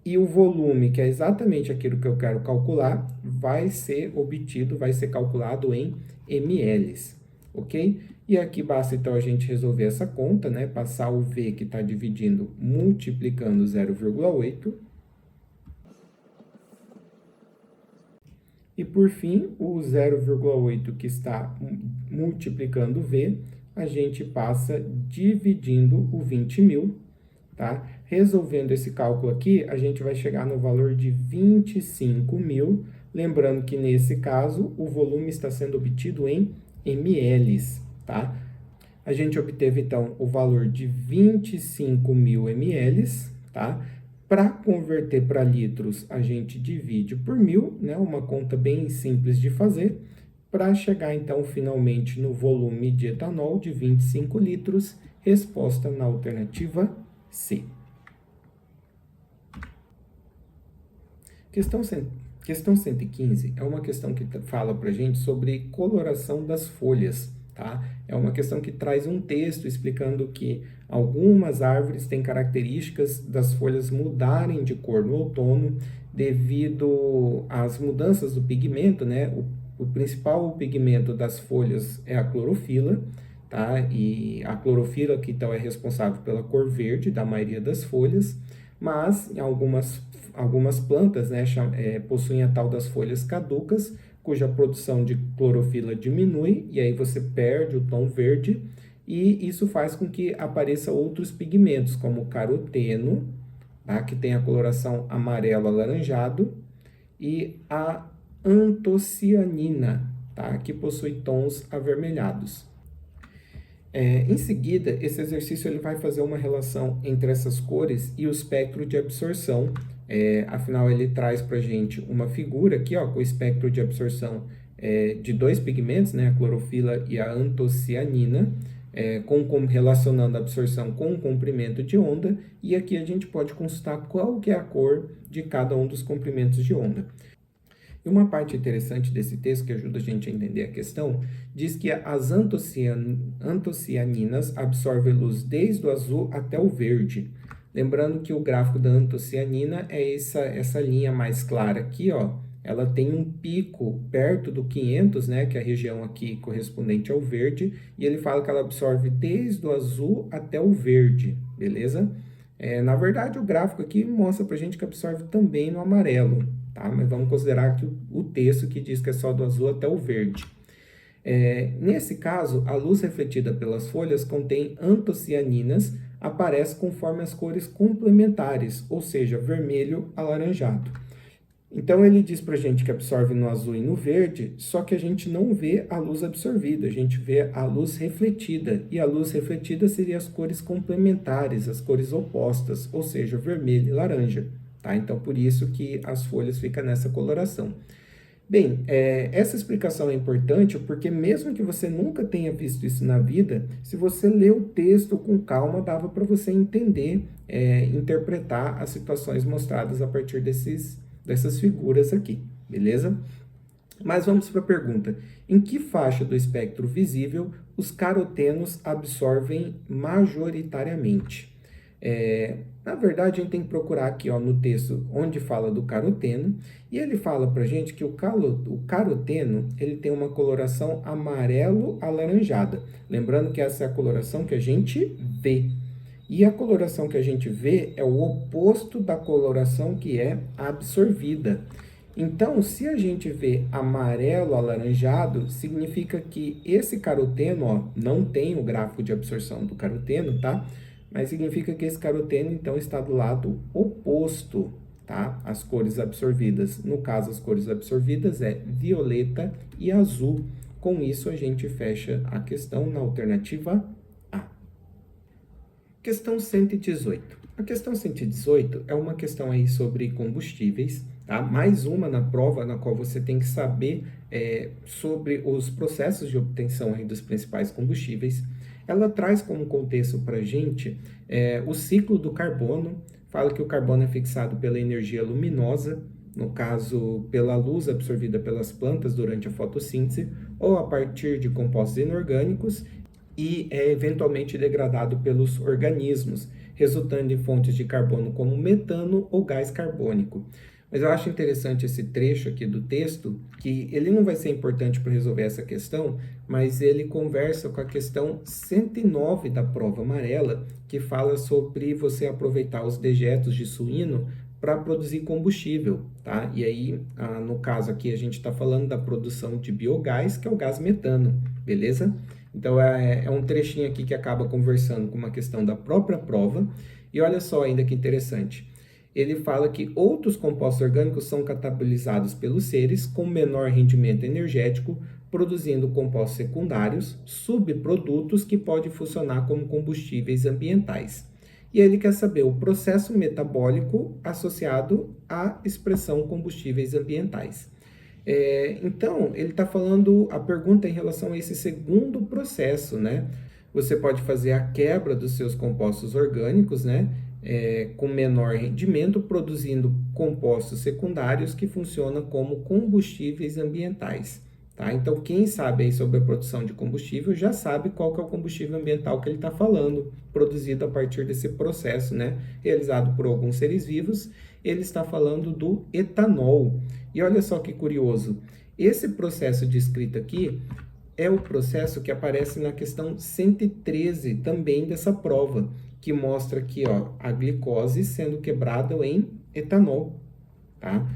E o volume, que é exatamente aquilo que eu quero calcular, vai ser obtido, vai ser calculado em ml, ok? E aqui basta, então, a gente resolver essa conta, né? Passar o V que está dividindo, multiplicando 0,8. E, por fim, o 0,8 que está multiplicando V, a gente passa dividindo o 20 mil, tá? Resolvendo esse cálculo aqui, a gente vai chegar no valor de 25 mil, lembrando que, nesse caso, o volume está sendo obtido em ml, tá? A gente obteve, então, o valor de 25 mil ml, tá? Para converter para litros, a gente divide por 1000, né? Uma conta bem simples de fazer, para chegar, então, finalmente no volume de etanol de 25 litros, resposta na alternativa C. Questão 115 é uma questão que fala para a gente sobre coloração das folhas, tá? É uma questão que traz um texto explicando que algumas árvores têm características das folhas mudarem de cor no outono devido às mudanças do pigmento, né? O principal pigmento das folhas é a clorofila, tá? E a clorofila que então é responsável pela cor verde da maioria das folhas, mas em algumas plantas, né, possuem a tal das folhas caducas, cuja produção de clorofila diminui, e aí você perde o tom verde, e isso faz com que apareça outros pigmentos, como o caroteno, tá, que tem a coloração amarelo alaranjado, e a antocianina, tá, que possui tons avermelhados. Em seguida, esse exercício ele vai fazer uma relação entre essas cores e o espectro de absorção. Afinal, ele traz para a gente uma figura aqui, ó, com o espectro de absorção de dois pigmentos, né, a clorofila e a antocianina, relacionando a absorção com o comprimento de onda, e aqui a gente pode consultar qual que é a cor de cada um dos comprimentos de onda. E uma parte interessante desse texto, que ajuda a gente a entender a questão, diz que as antocianinas absorvem luz desde o azul até o verde. Lembrando que o gráfico da antocianina é essa linha mais clara aqui, ó, ela tem um pico perto do 500, né, que é a região aqui correspondente ao verde, e ele fala que ela absorve desde o azul até o verde, beleza? Na verdade, o gráfico aqui mostra pra gente que absorve também no amarelo, tá? Mas vamos considerar que o texto que diz que é só do azul até o verde. Nesse caso, a luz refletida pelas folhas contém antocianinas, aparece conforme as cores complementares, ou seja, vermelho alaranjado. Então ele diz para a gente que absorve no azul e no verde, só que a gente não vê a luz absorvida, a gente vê a luz refletida, e a luz refletida seria as cores complementares, as cores opostas, ou seja, vermelho e laranja, tá? Então por isso que as folhas ficam nessa coloração. Bem, essa explicação é importante porque mesmo que você nunca tenha visto isso na vida, se você ler o texto com calma, dava para você entender, interpretar as situações mostradas a partir dessas figuras aqui, beleza? Mas vamos para a pergunta. Em que faixa do espectro visível os carotenos absorvem majoritariamente? Na verdade, a gente tem que procurar aqui ó, no texto onde fala do caroteno, e ele fala para gente que o caroteno ele tem uma coloração amarelo-alaranjada. Lembrando que essa é a coloração que a gente vê. E a coloração que a gente vê é o oposto da coloração que é absorvida. Então, se a gente vê amarelo alaranjado, significa que esse caroteno, ó, não tem o gráfico de absorção do caroteno, tá? Mas significa que esse caroteno, então, está do lado oposto, tá? As cores absorvidas. No caso, as cores absorvidas é violeta e azul. Com isso, a gente fecha a questão na alternativa A. Questão 118. A questão 118 é uma questão aí sobre combustíveis, tá? Mais uma na prova na qual você tem que saber sobre os processos de obtenção aí dos principais combustíveis. Ela traz como contexto para a gente o ciclo do carbono, fala que o carbono é fixado pela energia luminosa, no caso, pela luz absorvida pelas plantas durante a fotossíntese, ou a partir de compostos inorgânicos, e é eventualmente degradado pelos organismos, resultando em fontes de carbono como metano ou gás carbônico. Mas eu acho interessante esse trecho aqui do texto, que ele não vai ser importante para resolver essa questão, mas ele conversa com a questão 109 da prova amarela, que fala sobre você aproveitar os dejetos de suíno para produzir combustível, tá? E aí, no caso aqui, a gente está falando da produção de biogás, que é o gás metano, beleza? Então, é um trechinho aqui que acaba conversando com uma questão da própria prova. E olha só ainda que interessante. Ele fala que outros compostos orgânicos são catabolizados pelos seres com menor rendimento energético, produzindo compostos secundários, subprodutos que podem funcionar como combustíveis ambientais. E ele quer saber o processo metabólico associado à expressão combustíveis ambientais. Então, ele está falando, a pergunta é em relação a esse segundo processo, né? Você pode fazer a quebra dos seus compostos orgânicos, né? Com menor rendimento, produzindo compostos secundários que funcionam como combustíveis ambientais. Tá? Então, quem sabe aí sobre a produção de combustível já sabe qual que é o combustível ambiental que ele está falando, produzido a partir desse processo, né? Realizado por alguns seres vivos. Ele está falando do etanol. E olha só que curioso, esse processo descrito aqui é o processo que aparece na questão 113 também dessa prova, que mostra aqui ó, a glicose sendo quebrada em etanol, tá?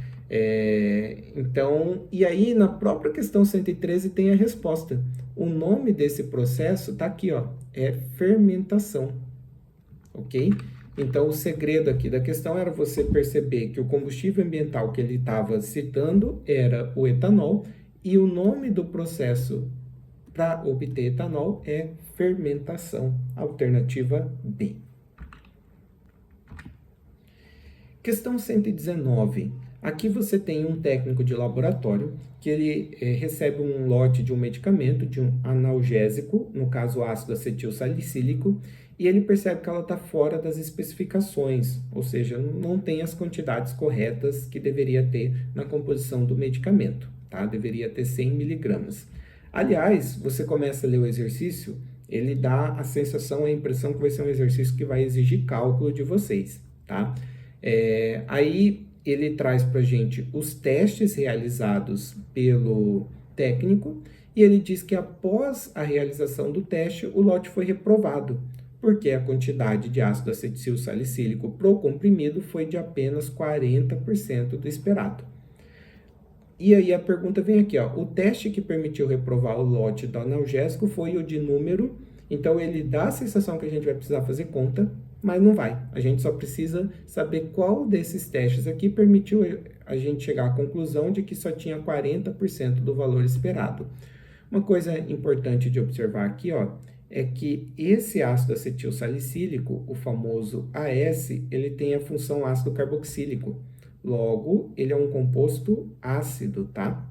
Então, e aí na própria questão 113 tem a resposta. O nome desse processo tá aqui, ó, é fermentação, ok? Então, o segredo aqui da questão era você perceber que o combustível ambiental que ele estava citando era o etanol, e o nome do processo para obter etanol é fermentação, alternativa B. Questão 119. Aqui você tem um técnico de laboratório que ele recebe um lote de um medicamento, de um analgésico, no caso ácido acetil salicílico, e ele percebe que ela está fora das especificações, ou seja, não tem as quantidades corretas que deveria ter na composição do medicamento, tá? Deveria ter 100 miligramas. Aliás, você começa a ler o exercício, ele dá a sensação, a impressão que vai ser um exercício que vai exigir cálculo de vocês, tá? Aí ele traz para a gente os testes realizados pelo técnico e ele diz que após a realização do teste, o lote foi reprovado, porque a quantidade de ácido acetil salicílico pro comprimido foi de apenas 40% do esperado. E aí a pergunta vem aqui, ó, o teste que permitiu reprovar o lote do analgésico foi o de número, então ele dá a sensação que a gente vai precisar fazer conta, mas não vai. A gente só precisa saber qual desses testes aqui permitiu a gente chegar à conclusão de que só tinha 40% do valor esperado. Uma coisa importante de observar aqui, ó, é que esse ácido acetil salicílico, o famoso AS, ele tem a função ácido carboxílico. Logo, ele é um composto ácido, tá?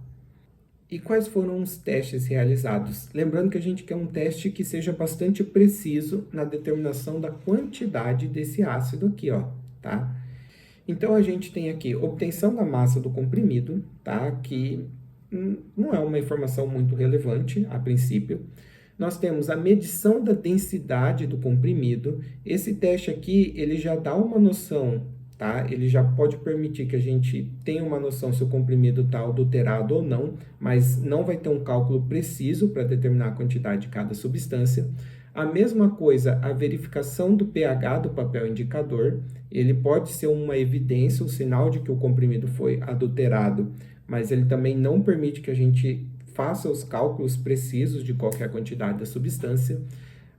E quais foram os testes realizados? Lembrando que a gente quer um teste que seja bastante preciso na determinação da quantidade desse ácido aqui, ó, tá? Então, a gente tem aqui obtenção da massa do comprimido, tá? Que não é uma informação muito relevante a princípio. Nós temos a medição da densidade do comprimido. Esse teste aqui, ele já dá uma noção, tá? Ele já pode permitir que a gente tenha uma noção se o comprimido está adulterado ou não, mas não vai ter um cálculo preciso para determinar a quantidade de cada substância. A mesma coisa, a verificação do pH do papel indicador, ele pode ser uma evidência, um sinal de que o comprimido foi adulterado, mas ele também não permite que a gente faça os cálculos precisos de qual é a quantidade da substância.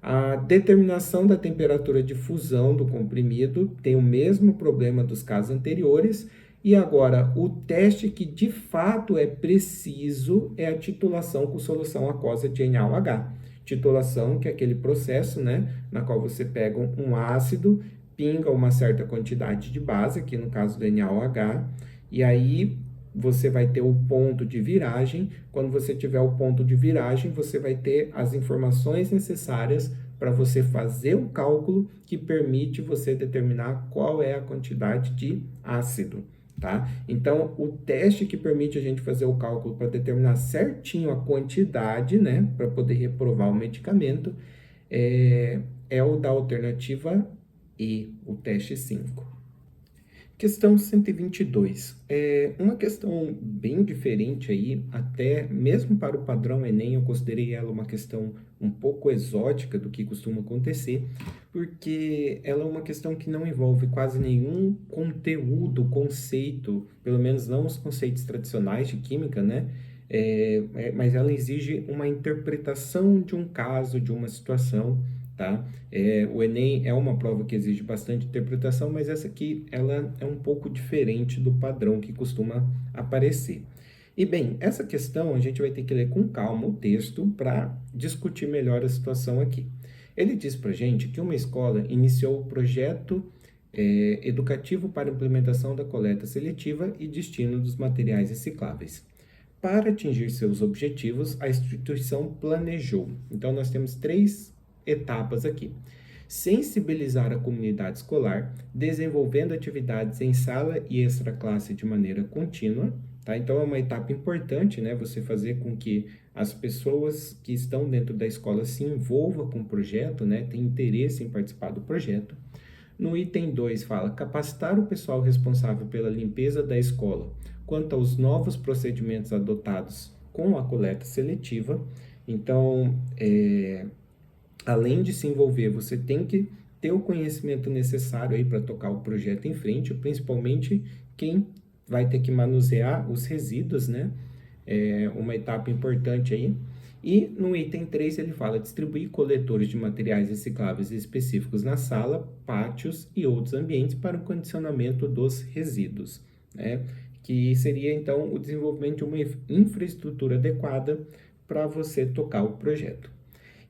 A determinação da temperatura de fusão do comprimido tem o mesmo problema dos casos anteriores. E agora, o teste que de fato é preciso é a titulação com solução aquosa de NaOH. Titulação, que é aquele processo, né, na qual você pega um ácido, pinga uma certa quantidade de base, aqui no caso do NaOH, e aí você vai ter o ponto de viragem. Quando você tiver o ponto de viragem, você vai ter as informações necessárias para você fazer o cálculo que permite você determinar qual é a quantidade de ácido, tá? Então, o teste que permite a gente fazer o cálculo para determinar certinho a quantidade, né, para poder reprovar o medicamento, é o da alternativa E, o teste 5. Questão 122. Uma questão bem diferente aí, até mesmo para o padrão Enem, eu considerei ela uma questão um pouco exótica do que costuma acontecer, porque ela é uma questão que não envolve quase nenhum conteúdo, conceito, pelo menos não os conceitos tradicionais de química, né? Mas ela exige uma interpretação de um caso, de uma situação, tá? O Enem é uma prova que exige bastante interpretação, mas essa aqui ela é um pouco diferente do padrão que costuma aparecer. E bem, essa questão a gente vai ter que ler com calma o texto para discutir melhor a situação aqui. Ele diz para a gente que uma escola iniciou o projeto educativo para implementação da coleta seletiva e destino dos materiais recicláveis. Para atingir seus objetivos, a instituição planejou. Então, nós temos 3 etapas aqui. Sensibilizar a comunidade escolar, desenvolvendo atividades em sala e extraclasse de maneira contínua, tá? Então, é uma etapa importante, né? Você fazer com que as pessoas que estão dentro da escola se envolvam com o projeto, né? Tem interesse em participar do projeto. No item 2 fala capacitar o pessoal responsável pela limpeza da escola quanto aos novos procedimentos adotados com a coleta seletiva. Então, além de se envolver, você tem que ter o conhecimento necessário aí para tocar o projeto em frente, principalmente quem vai ter que manusear os resíduos, né? Uma etapa importante aí. E no item 3 ele fala distribuir coletores de materiais recicláveis específicos na sala, pátios e outros ambientes para o condicionamento dos resíduos, né? Que seria então o desenvolvimento de uma infraestrutura adequada para você tocar o projeto.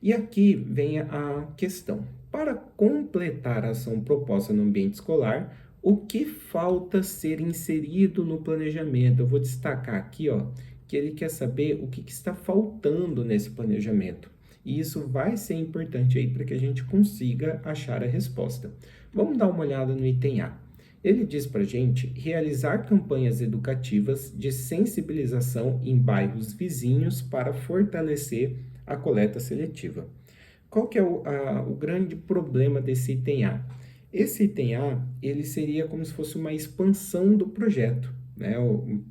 E aqui vem a questão. Para completar a ação proposta no ambiente escolar, o que falta ser inserido no planejamento? Eu vou destacar aqui, ó, que ele quer saber o que está faltando nesse planejamento. E isso vai ser importante aí para que a gente consiga achar a resposta. Vamos dar uma olhada no item A. Ele diz para a gente realizar campanhas educativas de sensibilização em bairros vizinhos para fortalecer a coleta seletiva. Qual que é o grande problema desse item A? Esse item A, ele seria como se fosse uma expansão do projeto, né?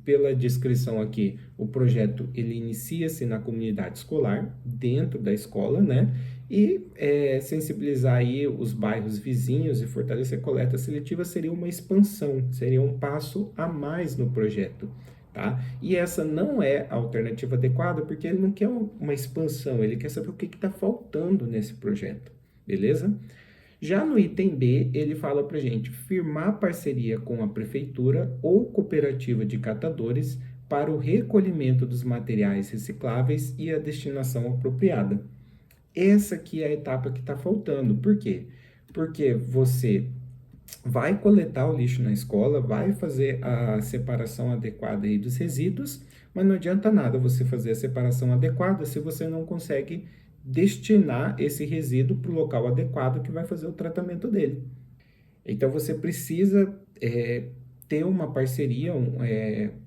Pela descrição aqui, o projeto ele inicia-se na comunidade escolar, dentro da escola, né? E sensibilizar aí os bairros vizinhos e fortalecer a coleta seletiva seria uma expansão, seria um passo a mais no projeto, tá? E essa não é a alternativa adequada, porque ele não quer uma expansão, ele quer saber o que está faltando nesse projeto, beleza? Já no item B, ele fala para a gente firmar parceria com a prefeitura ou cooperativa de catadores para o recolhimento dos materiais recicláveis e a destinação apropriada. Essa aqui é a etapa que está faltando. Por quê? Porque você vai coletar o lixo na escola, vai fazer a separação adequada aí dos resíduos, mas não adianta nada você fazer a separação adequada se você não consegue destinar esse resíduo para o local adequado que vai fazer o tratamento dele. Então você precisa ter uma parceria,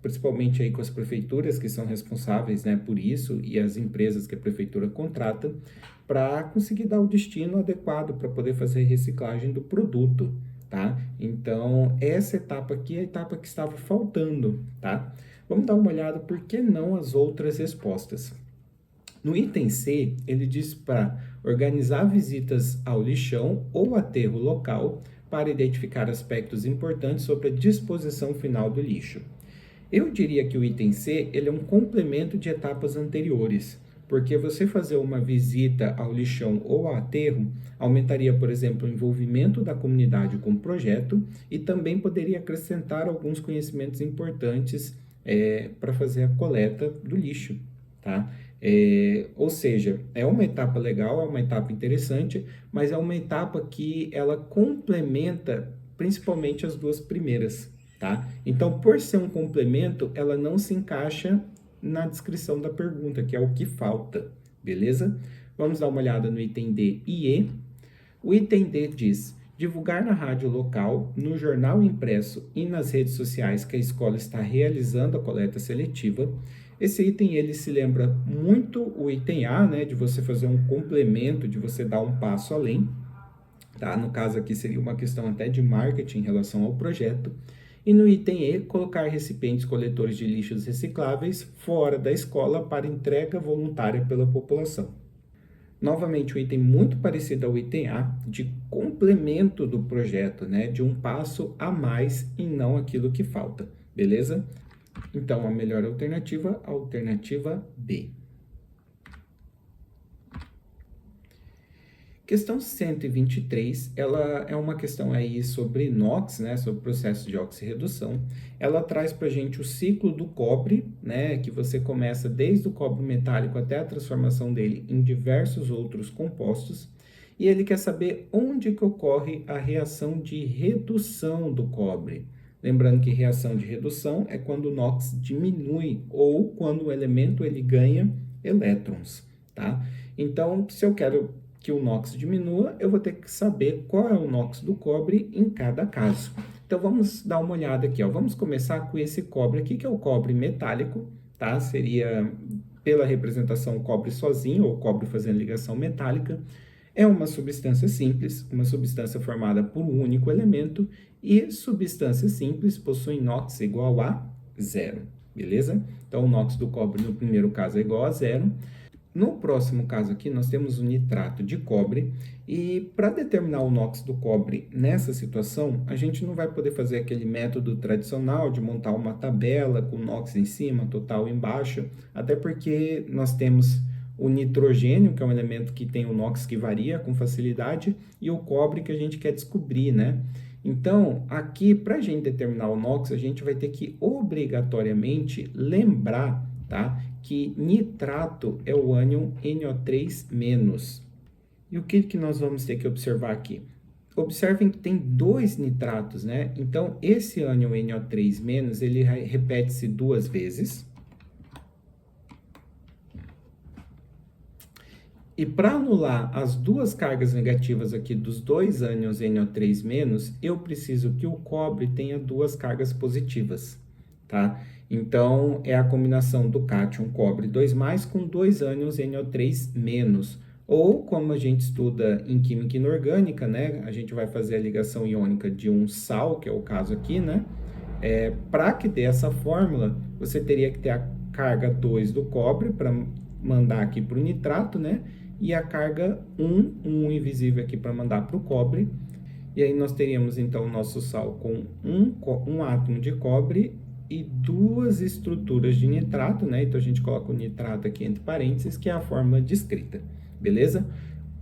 principalmente aí com as prefeituras que são responsáveis, né, por isso e as empresas que a prefeitura contrata, para conseguir dar o destino adequado para poder fazer reciclagem do produto, tá? Então essa etapa aqui é a etapa que estava faltando, tá? Vamos dar uma olhada por que não as outras respostas. No item C, ele diz para organizar visitas ao lixão ou aterro local para identificar aspectos importantes sobre a disposição final do lixo. Eu diria que o item C ele é um complemento de etapas anteriores, porque você fazer uma visita ao lixão ou ao aterro aumentaria, por exemplo, o envolvimento da comunidade com o projeto e também poderia acrescentar alguns conhecimentos importantes para fazer a coleta do lixo, tá? Ou seja, é uma etapa legal, é uma etapa interessante, mas é uma etapa que ela complementa principalmente as duas primeiras, tá? Então, por ser um complemento, ela não se encaixa na descrição da pergunta, que é o que falta, beleza? Vamos dar uma olhada no item D e E. O item D diz: divulgar na rádio local, no jornal impresso e nas redes sociais que a escola está realizando a coleta seletiva. Esse item, ele se lembra muito o item A, né, de você fazer um complemento, de você dar um passo além, tá? No caso aqui seria uma questão até de marketing em relação ao projeto. E no item E, colocar recipientes coletores de lixos recicláveis fora da escola para entrega voluntária pela população. Novamente, um item muito parecido ao item A, de complemento do projeto, né, de um passo a mais e não aquilo que falta, beleza? Então, a melhor alternativa, a alternativa B. Questão 123, ela é uma questão aí sobre NOx, né, sobre o processo de oxirredução. Ela traz para a gente o ciclo do cobre, né, que você começa desde o cobre metálico até a transformação dele em diversos outros compostos. E ele quer saber onde que ocorre a reação de redução do cobre. Lembrando que reação de redução é quando o NOx diminui ou quando o elemento ele ganha elétrons, tá? Então, se eu quero que o NOx diminua, eu vou ter que saber qual é o NOx do cobre em cada caso. Então, vamos dar uma olhada aqui, ó. Vamos começar com esse cobre aqui, que é o cobre metálico, tá? Seria, pela representação, o cobre sozinho, ou cobre fazendo ligação metálica. É uma substância simples, uma substância formada por um único elemento, e substâncias simples possuem NOx igual a zero, beleza? Então, o NOx do cobre no primeiro caso é igual a zero. No próximo caso aqui, nós temos o nitrato de cobre, e para determinar o NOx do cobre nessa situação, a gente não vai poder fazer aquele método tradicional de montar uma tabela com NOx em cima, total embaixo, até porque nós temos o nitrogênio, que é um elemento que tem o NOx que varia com facilidade, e o cobre que a gente quer descobrir, né? Então, aqui, para a gente determinar o NOx, a gente vai ter que obrigatoriamente lembrar, tá, que nitrato é o ânion NO3-. E o que nós vamos ter que observar aqui? Observem que tem dois nitratos, né? Então, esse ânion NO3-, ele repete-se duas vezes. E para anular as duas cargas negativas aqui dos dois ânions NO3-, eu preciso que o cobre tenha duas cargas positivas, tá? Então, é a combinação do cátion cobre 2+, com dois ânions NO3-. Ou, como a gente estuda em química inorgânica, né, a gente vai fazer a ligação iônica de um sal, que é o caso aqui, né, para que dê essa fórmula, você teria que ter a carga 2 do cobre para mandar aqui para o nitrato, né, e a carga 1 invisível aqui para mandar para o cobre. E aí nós teríamos, então, o nosso sal com um átomo de cobre e duas estruturas de nitrato, né? Então, a gente coloca o nitrato aqui entre parênteses, que é a fórmula descrita, beleza?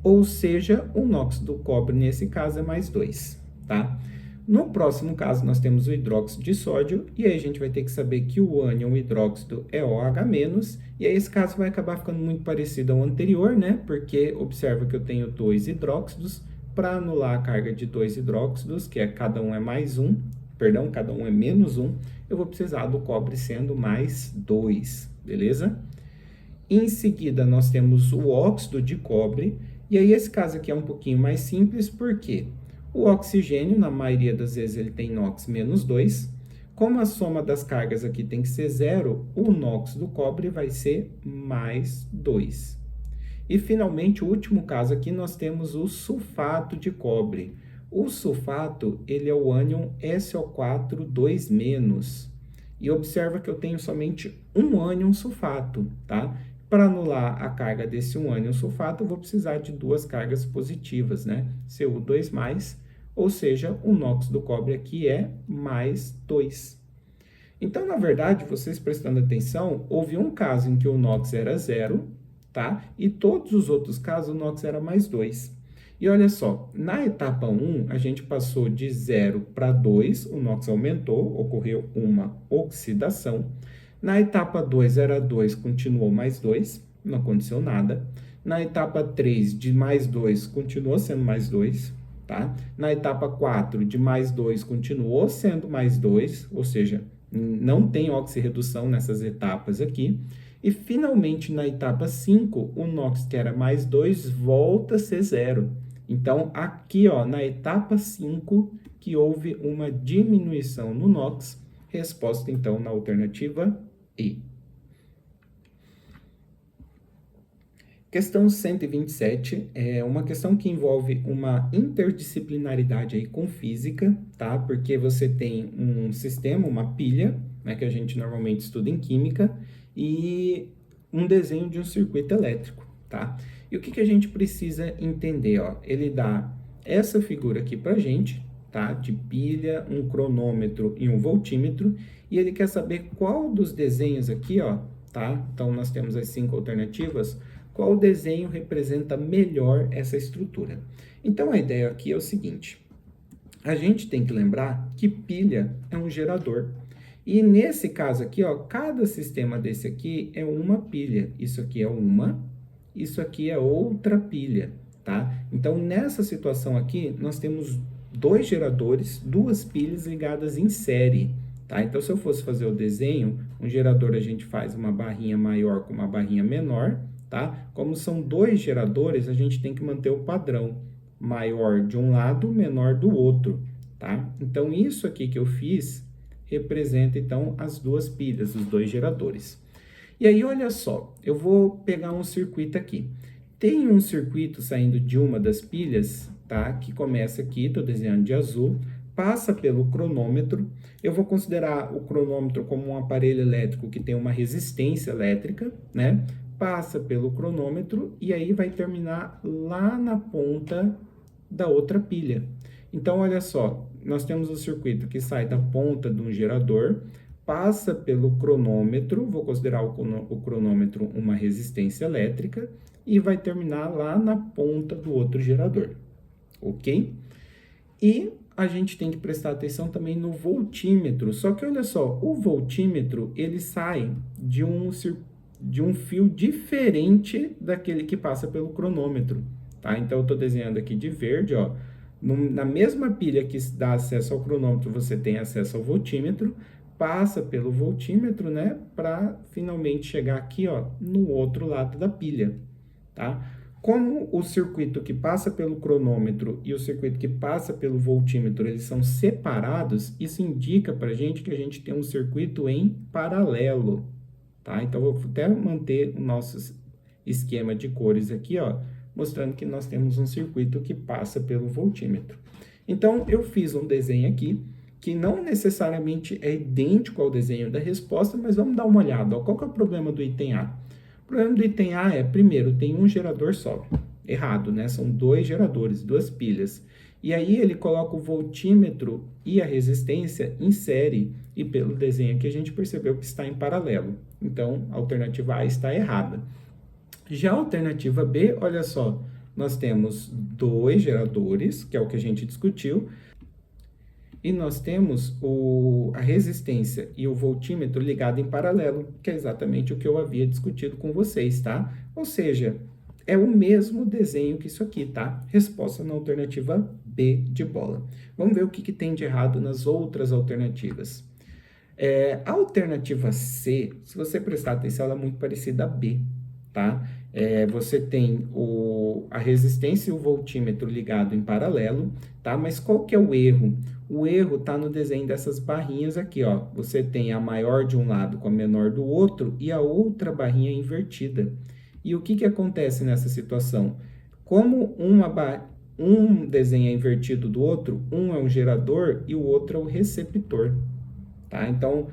Ou seja, o NOx do cobre, nesse caso, é mais 2, tá? No próximo caso, nós temos o hidróxido de sódio, e aí a gente vai ter que saber que o ânion hidróxido é OH-, e aí esse caso vai acabar ficando muito parecido ao anterior, né? Porque observa que eu tenho 2 hidróxidos, para anular a carga de 2 hidróxidos, que é cada um é mais 1, perdão, cada um é menos 1, eu vou precisar do cobre sendo mais 2, beleza? Em seguida, nós temos o óxido de cobre, e aí esse caso aqui é um pouquinho mais simples, porque o oxigênio, na maioria das vezes, ele tem NOx menos 2, como a soma das cargas aqui tem que ser 0, o NOx do cobre vai ser mais 2. E, finalmente, o último caso aqui, nós temos o sulfato de cobre. O sulfato, ele é o ânion SO4 2-. E observa que eu tenho somente um ânion sulfato, tá? Para anular a carga desse um ânion sulfato, eu vou precisar de duas cargas positivas, né? Cu2+, ou seja, o NOx do cobre aqui é mais 2. Então, na verdade, vocês prestando atenção, houve um caso em que o NOx era 0, tá? E todos os outros casos, o NOx era mais 2. E olha só, na etapa 1, a gente passou de 0 para 2, o NOx aumentou, ocorreu uma oxidação. Na etapa 2 era 2, continuou mais 2, não aconteceu nada. Na etapa 3, de mais 2, continuou sendo mais 2, tá? Na etapa 4, de mais 2, continuou sendo mais 2, ou seja, não tem oxirredução nessas etapas aqui. E, finalmente, na etapa 5, o NOx, que era mais 2, volta a ser 0. Então, aqui, ó, na etapa 5, que houve uma diminuição no NOx, resposta, então, na alternativa E. Questão 127 é uma questão que envolve uma interdisciplinaridade aí com física, tá? Porque você tem um sistema, uma pilha, né, que a gente normalmente estuda em química, e um desenho de um circuito elétrico, tá? E o que a gente precisa entender, ó? Ele dá essa figura aqui pra gente, tá? De pilha, um cronômetro e um voltímetro, e ele quer saber qual dos desenhos aqui, ó, tá? Então, nós temos as 5 alternativas, qual desenho representa melhor essa estrutura. Então, a ideia aqui é o seguinte, a gente tem que lembrar que pilha é um gerador. E nesse caso aqui, ó, cada sistema desse aqui é uma pilha. Isso aqui é uma, isso aqui é outra pilha, tá? Então, nessa situação aqui, nós temos 2 geradores, 2 pilhas ligadas em série, tá? Então, se eu fosse fazer o desenho, um gerador a gente faz uma barrinha maior com uma barrinha menor, tá? Como são 2 geradores, a gente tem que manter o padrão, maior de um lado, menor do outro, tá? Então, isso aqui que eu fiz representa, então, as 2 pilhas, os 2 geradores. E aí, olha só, eu vou pegar um circuito aqui. Tem um circuito saindo de uma das pilhas, tá? Que começa aqui, estou desenhando de azul, passa pelo cronômetro. Eu vou considerar o cronômetro como um aparelho elétrico que tem uma resistência elétrica, né? Passa pelo cronômetro e aí vai terminar lá na ponta da outra pilha. Então, olha só, nós temos o circuito que sai da ponta de um gerador, passa pelo cronômetro, vou considerar o cronômetro uma resistência elétrica, e vai terminar lá na ponta do outro gerador, ok? E a gente tem que prestar atenção também no voltímetro, só que olha só, o voltímetro, ele sai de um fio diferente daquele que passa pelo cronômetro, tá? Então, eu estou desenhando aqui de verde, ó, na mesma pilha que dá acesso ao cronômetro, você tem acesso ao voltímetro, passa pelo voltímetro, né, para finalmente chegar aqui, ó, no outro lado da pilha, tá? Como o circuito que passa pelo cronômetro e o circuito que passa pelo voltímetro, eles são separados, isso indica para a gente que a gente tem um circuito em paralelo, tá? Então, eu vou até manter o nosso esquema de cores aqui, ó, mostrando que nós temos um circuito que passa pelo voltímetro. Então, eu fiz um desenho aqui, que não necessariamente é idêntico ao desenho da resposta, mas vamos dar uma olhada. Ó, qual que é o problema do item A? O problema do item A é, primeiro, tem um gerador só. Errado, né? São dois geradores, duas pilhas. E aí ele coloca o voltímetro e a resistência em série, e pelo desenho aqui a gente percebeu que está em paralelo. Então, a alternativa A está errada. Já a alternativa B, olha só, nós temos dois geradores, que é o que a gente discutiu, e nós temos a resistência e o voltímetro ligado em paralelo, que é exatamente o que eu havia discutido com vocês, tá? Ou seja, é o mesmo desenho que isso aqui, tá? Resposta na alternativa B de bola. Vamos ver o que tem de errado nas outras alternativas. A alternativa C, se você prestar atenção, ela é muito parecida a B, tá? Você tem a resistência e o voltímetro ligado em paralelo, tá? Mas qual que é o erro? O erro está no desenho dessas barrinhas aqui, ó. Você tem a maior de um lado com a menor do outro e a outra barrinha invertida. E o que acontece nessa situação? Como um desenho é invertido do outro, um é um gerador e o outro é o receptor. Tá? Então,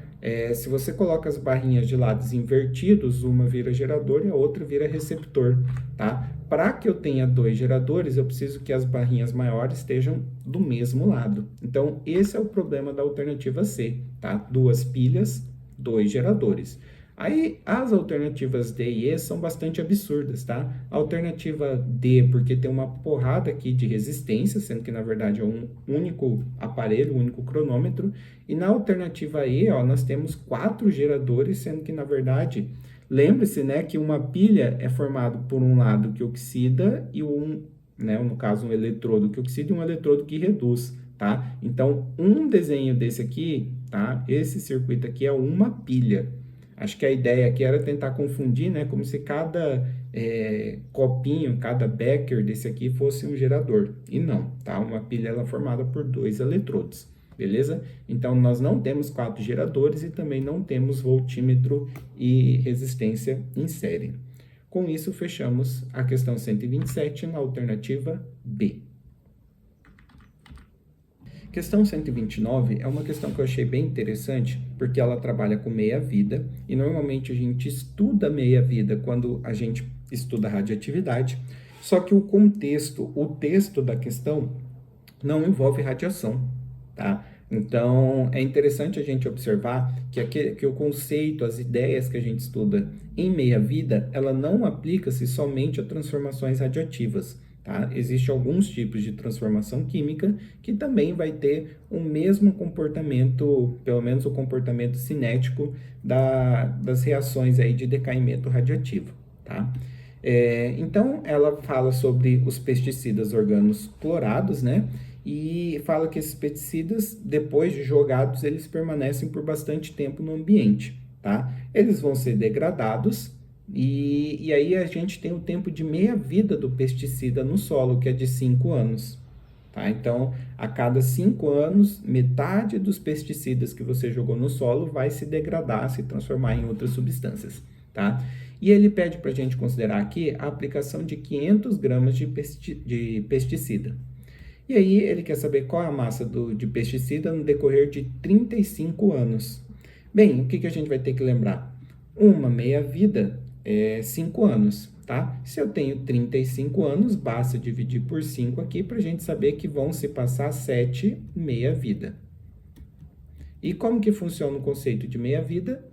se você coloca as barrinhas de lados invertidos, uma vira gerador e a outra vira receptor. Tá? Para que eu tenha dois geradores, eu preciso que as barrinhas maiores estejam do mesmo lado. Então, esse é o problema da alternativa C. Tá? Duas pilhas, dois geradores. Aí, as alternativas D e E são bastante absurdas, tá? A alternativa D, porque tem uma porrada aqui de resistência, sendo que, na verdade, é um único aparelho, um único cronômetro. E na alternativa E, ó, nós temos 4 geradores, sendo que, na verdade, lembre-se, né, que uma pilha é formada por um lado que oxida e no caso, um eletrodo que oxida e um eletrodo que reduz, tá? Então, um desenho desse aqui, tá? Esse circuito aqui é uma pilha. Acho que a ideia aqui era tentar confundir, né? Como se cada copinho, cada becker desse aqui fosse um gerador. E não, tá? Uma pilha ela é formada por 2 eletrodos, beleza? Então, nós não temos 4 geradores e também não temos voltímetro e resistência em série. Com isso, fechamos a questão 127 na alternativa B. Questão 129 é uma questão que eu achei bem interessante, porque ela trabalha com meia-vida, e normalmente a gente estuda meia-vida quando a gente estuda radioatividade, só que o texto da questão não envolve radiação, tá? Então, é interessante a gente observar que o conceito, as ideias que a gente estuda em meia-vida, ela não aplica-se somente a transformações radioativas. Tá? Existem alguns tipos de transformação química que também vai ter o mesmo comportamento, pelo menos o comportamento cinético das reações aí de decaimento radioativo. Tá? Então, ela fala sobre os pesticidas organoclorados, né? E fala que esses pesticidas, depois de jogados, eles permanecem por bastante tempo no ambiente. Tá? Eles vão ser degradados. E aí a gente tem o tempo de meia-vida do pesticida no solo, que é de 5 anos. Tá? Então, a cada 5 anos, metade dos pesticidas que você jogou no solo vai se degradar, se transformar em outras substâncias. Tá? E ele pede para a gente considerar aqui a aplicação de 500 gramas de pesticida. E aí ele quer saber qual é a massa de pesticida no decorrer de 35 anos. Bem, o que a gente vai ter que lembrar? Uma meia-vida 5 anos, tá? Se eu tenho 35 anos, basta dividir por 5 aqui para a gente saber que vão se passar 7 meia-vida. E como que funciona o conceito de meia-vida?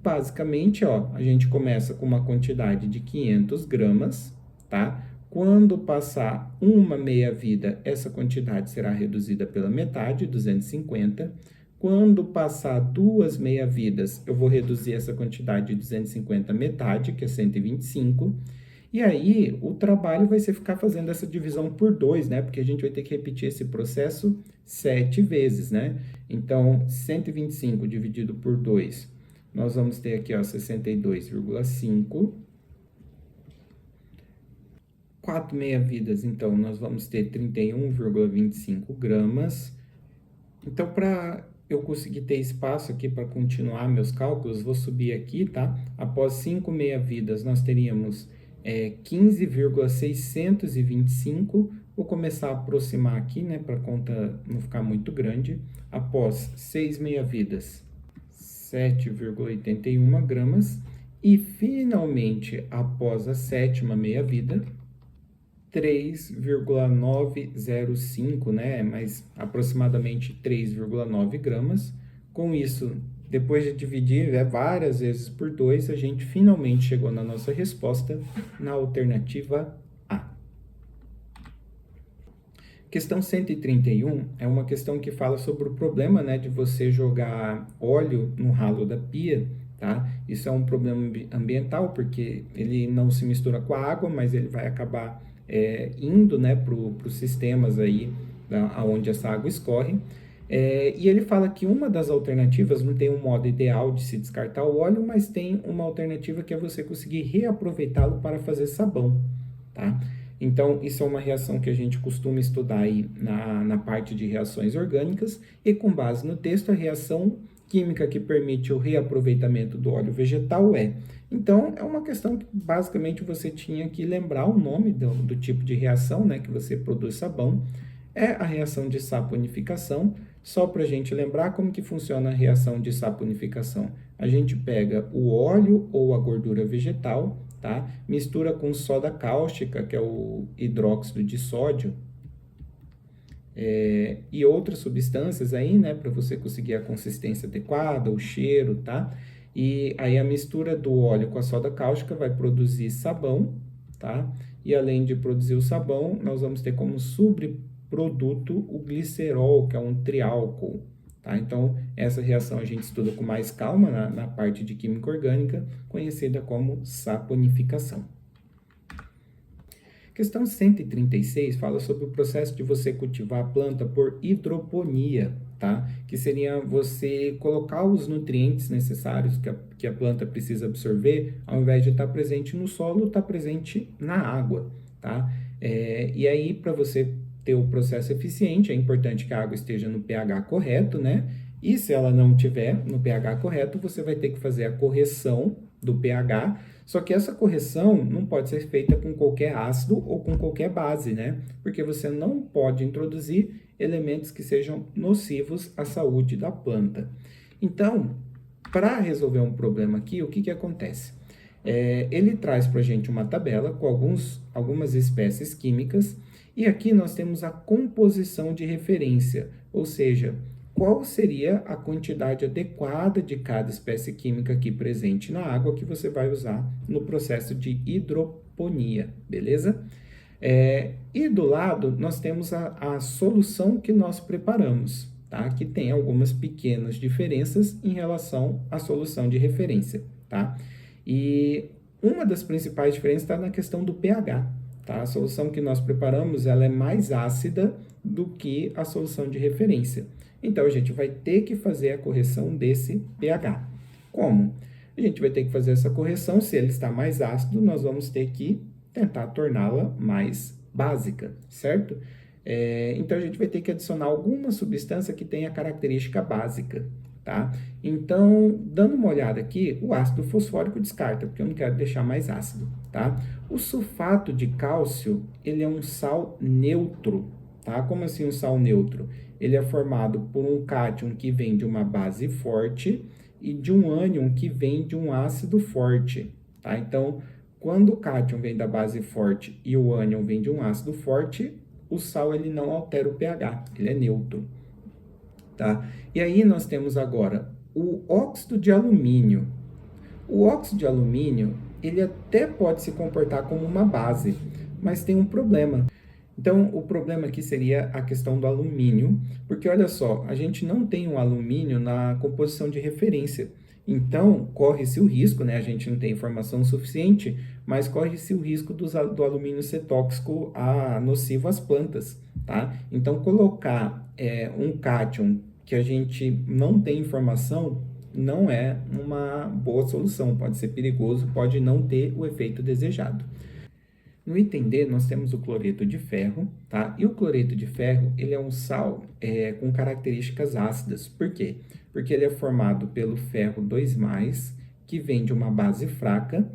Basicamente, ó, a gente começa com uma quantidade de 500 gramas, tá? Quando passar uma meia-vida, essa quantidade será reduzida pela metade, 250. Quando passar 2 meia-vidas, eu vou reduzir essa quantidade de 250 à metade, que é 125. E aí, o trabalho vai ser ficar fazendo essa divisão por 2, né? Porque a gente vai ter que repetir esse processo 7 vezes, né? Então, 125 dividido por 2, nós vamos ter aqui, ó, 62,5. 4 meia-vidas, então, nós vamos ter 31,25 gramas. Então, para eu conseguir ter espaço aqui para continuar meus cálculos, vou subir aqui, tá? Após 5 meia-vidas, nós teríamos 15,625. Vou começar a aproximar aqui, né, para a conta não ficar muito grande. Após 6 meia-vidas, 7,81 gramas. E, finalmente, após a sétima meia-vida, 3,905, né? Mas aproximadamente 3,9 gramas. Com isso, depois de dividir várias vezes por 2, a gente finalmente chegou na nossa resposta na alternativa A. Questão 131 é uma questão que fala sobre o problema, né, de você jogar óleo no ralo da pia, tá? Isso é um problema ambiental, porque ele não se mistura com a água, mas ele vai acabar indo, né, para os sistemas aí, onde essa água escorre. E ele fala que uma das alternativas, não tem um modo ideal de se descartar o óleo, mas tem uma alternativa que é você conseguir reaproveitá-lo para fazer sabão, tá? Então, isso é uma reação que a gente costuma estudar aí na parte de reações orgânicas, e com base no texto, a reação química que permite o reaproveitamento do óleo vegetal é. Então, é uma questão que basicamente você tinha que lembrar o nome do tipo de reação, né, que você produz sabão. É a reação de saponificação. Só para a gente lembrar como que funciona a reação de saponificação. A gente pega o óleo ou a gordura vegetal, tá? Mistura com soda cáustica, que é o hidróxido de sódio, e outras substâncias aí, né, para você conseguir a consistência adequada, o cheiro, tá? E aí a mistura do óleo com a soda cáustica vai produzir sabão, tá? E além de produzir o sabão, nós vamos ter como subproduto o glicerol, que é um triálcool, tá? Então, essa reação a gente estuda com mais calma na parte de química orgânica, conhecida como saponificação. Questão 136 fala sobre o processo de você cultivar a planta por hidroponia, tá? Que seria você colocar os nutrientes necessários que a planta precisa absorver, ao invés de estar presente no solo, estar presente na água, tá? E aí, para você ter o processo eficiente, é importante que a água esteja no pH correto, né? E se ela não tiver no pH correto, você vai ter que fazer a correção do pH, só que essa correção não pode ser feita com qualquer ácido ou com qualquer base, né? Porque você não pode introduzir elementos que sejam nocivos à saúde da planta. Então, para resolver um problema aqui, o que acontece? Ele traz para a gente uma tabela com algumas espécies químicas, e aqui nós temos a composição de referência, ou seja, qual seria a quantidade adequada de cada espécie química aqui presente na água que você vai usar no processo de hidroponia, beleza? E do lado nós temos a solução que nós preparamos, tá? Que tem algumas pequenas diferenças em relação à solução de referência, tá? E uma das principais diferenças está na questão do pH, tá? A solução que nós preparamos, ela é mais ácida do que a solução de referência. Então, a gente vai ter que fazer a correção desse pH. Como? A gente vai ter que fazer essa correção, se ele está mais ácido, nós vamos ter que tentar torná-la mais básica, certo? Então, a gente vai ter que adicionar alguma substância que tenha característica básica, tá? Então, dando uma olhada aqui, o ácido fosfórico descarta, porque eu não quero deixar mais ácido, tá? O sulfato de cálcio, ele é um sal neutro, tá? Como assim um sal neutro? Ele é formado por um cátion que vem de uma base forte e de um ânion que vem de um ácido forte, tá? Então, quando o cátion vem da base forte e o ânion vem de um ácido forte, o sal ele não altera o pH, ele é neutro, tá? E aí nós temos agora o óxido de alumínio. O óxido de alumínio, ele até pode se comportar como uma base, mas tem um problema. Então, o problema aqui seria a questão do alumínio, porque olha só, a gente não tem um alumínio na composição de referência. Então, corre-se o risco, né? A gente não tem informação suficiente, mas corre-se o risco do alumínio ser tóxico, nocivo às plantas, tá? Então, colocar um cátion que a gente não tem informação não é uma boa solução, pode ser perigoso, pode não ter o efeito desejado. No item D, nós temos o cloreto de ferro, tá? E o cloreto de ferro, ele é um sal com características ácidas. Por quê? Porque ele é formado pelo ferro 2+, que vem de uma base fraca,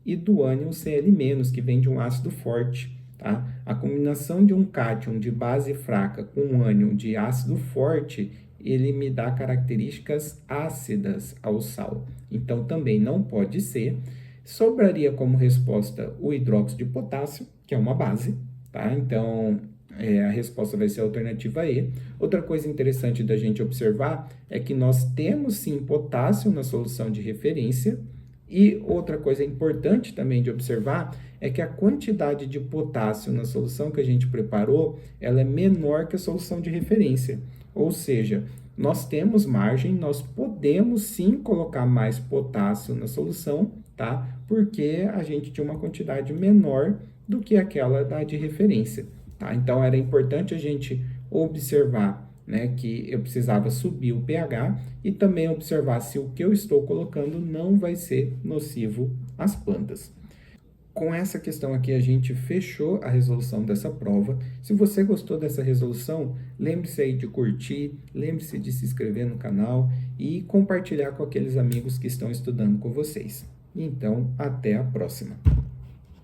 e do ânion Cl-, que vem de um ácido forte. Tá? A combinação de um cátion de base fraca com um ânion de ácido forte, ele me dá características ácidas ao sal. Então, também não pode ser. Sobraria como resposta o hidróxido de potássio, que é uma base. Tá? Então, a resposta vai ser a alternativa E. Outra coisa interessante da gente observar é que nós temos, sim, potássio na solução de referência. E outra coisa importante também de observar é que a quantidade de potássio na solução que a gente preparou, ela é menor que a solução de referência. Ou seja, nós temos margem, nós podemos sim colocar mais potássio na solução, tá? Porque a gente tinha uma quantidade menor do que aquela da de referência, tá? Então, era importante a gente observar, né, que eu precisava subir o pH e também observar se o que eu estou colocando não vai ser nocivo às plantas. Com essa questão aqui, a gente fechou a resolução dessa prova. Se você gostou dessa resolução, lembre-se aí de curtir, lembre-se de se inscrever no canal e compartilhar com aqueles amigos que estão estudando com vocês. Então, até a próxima!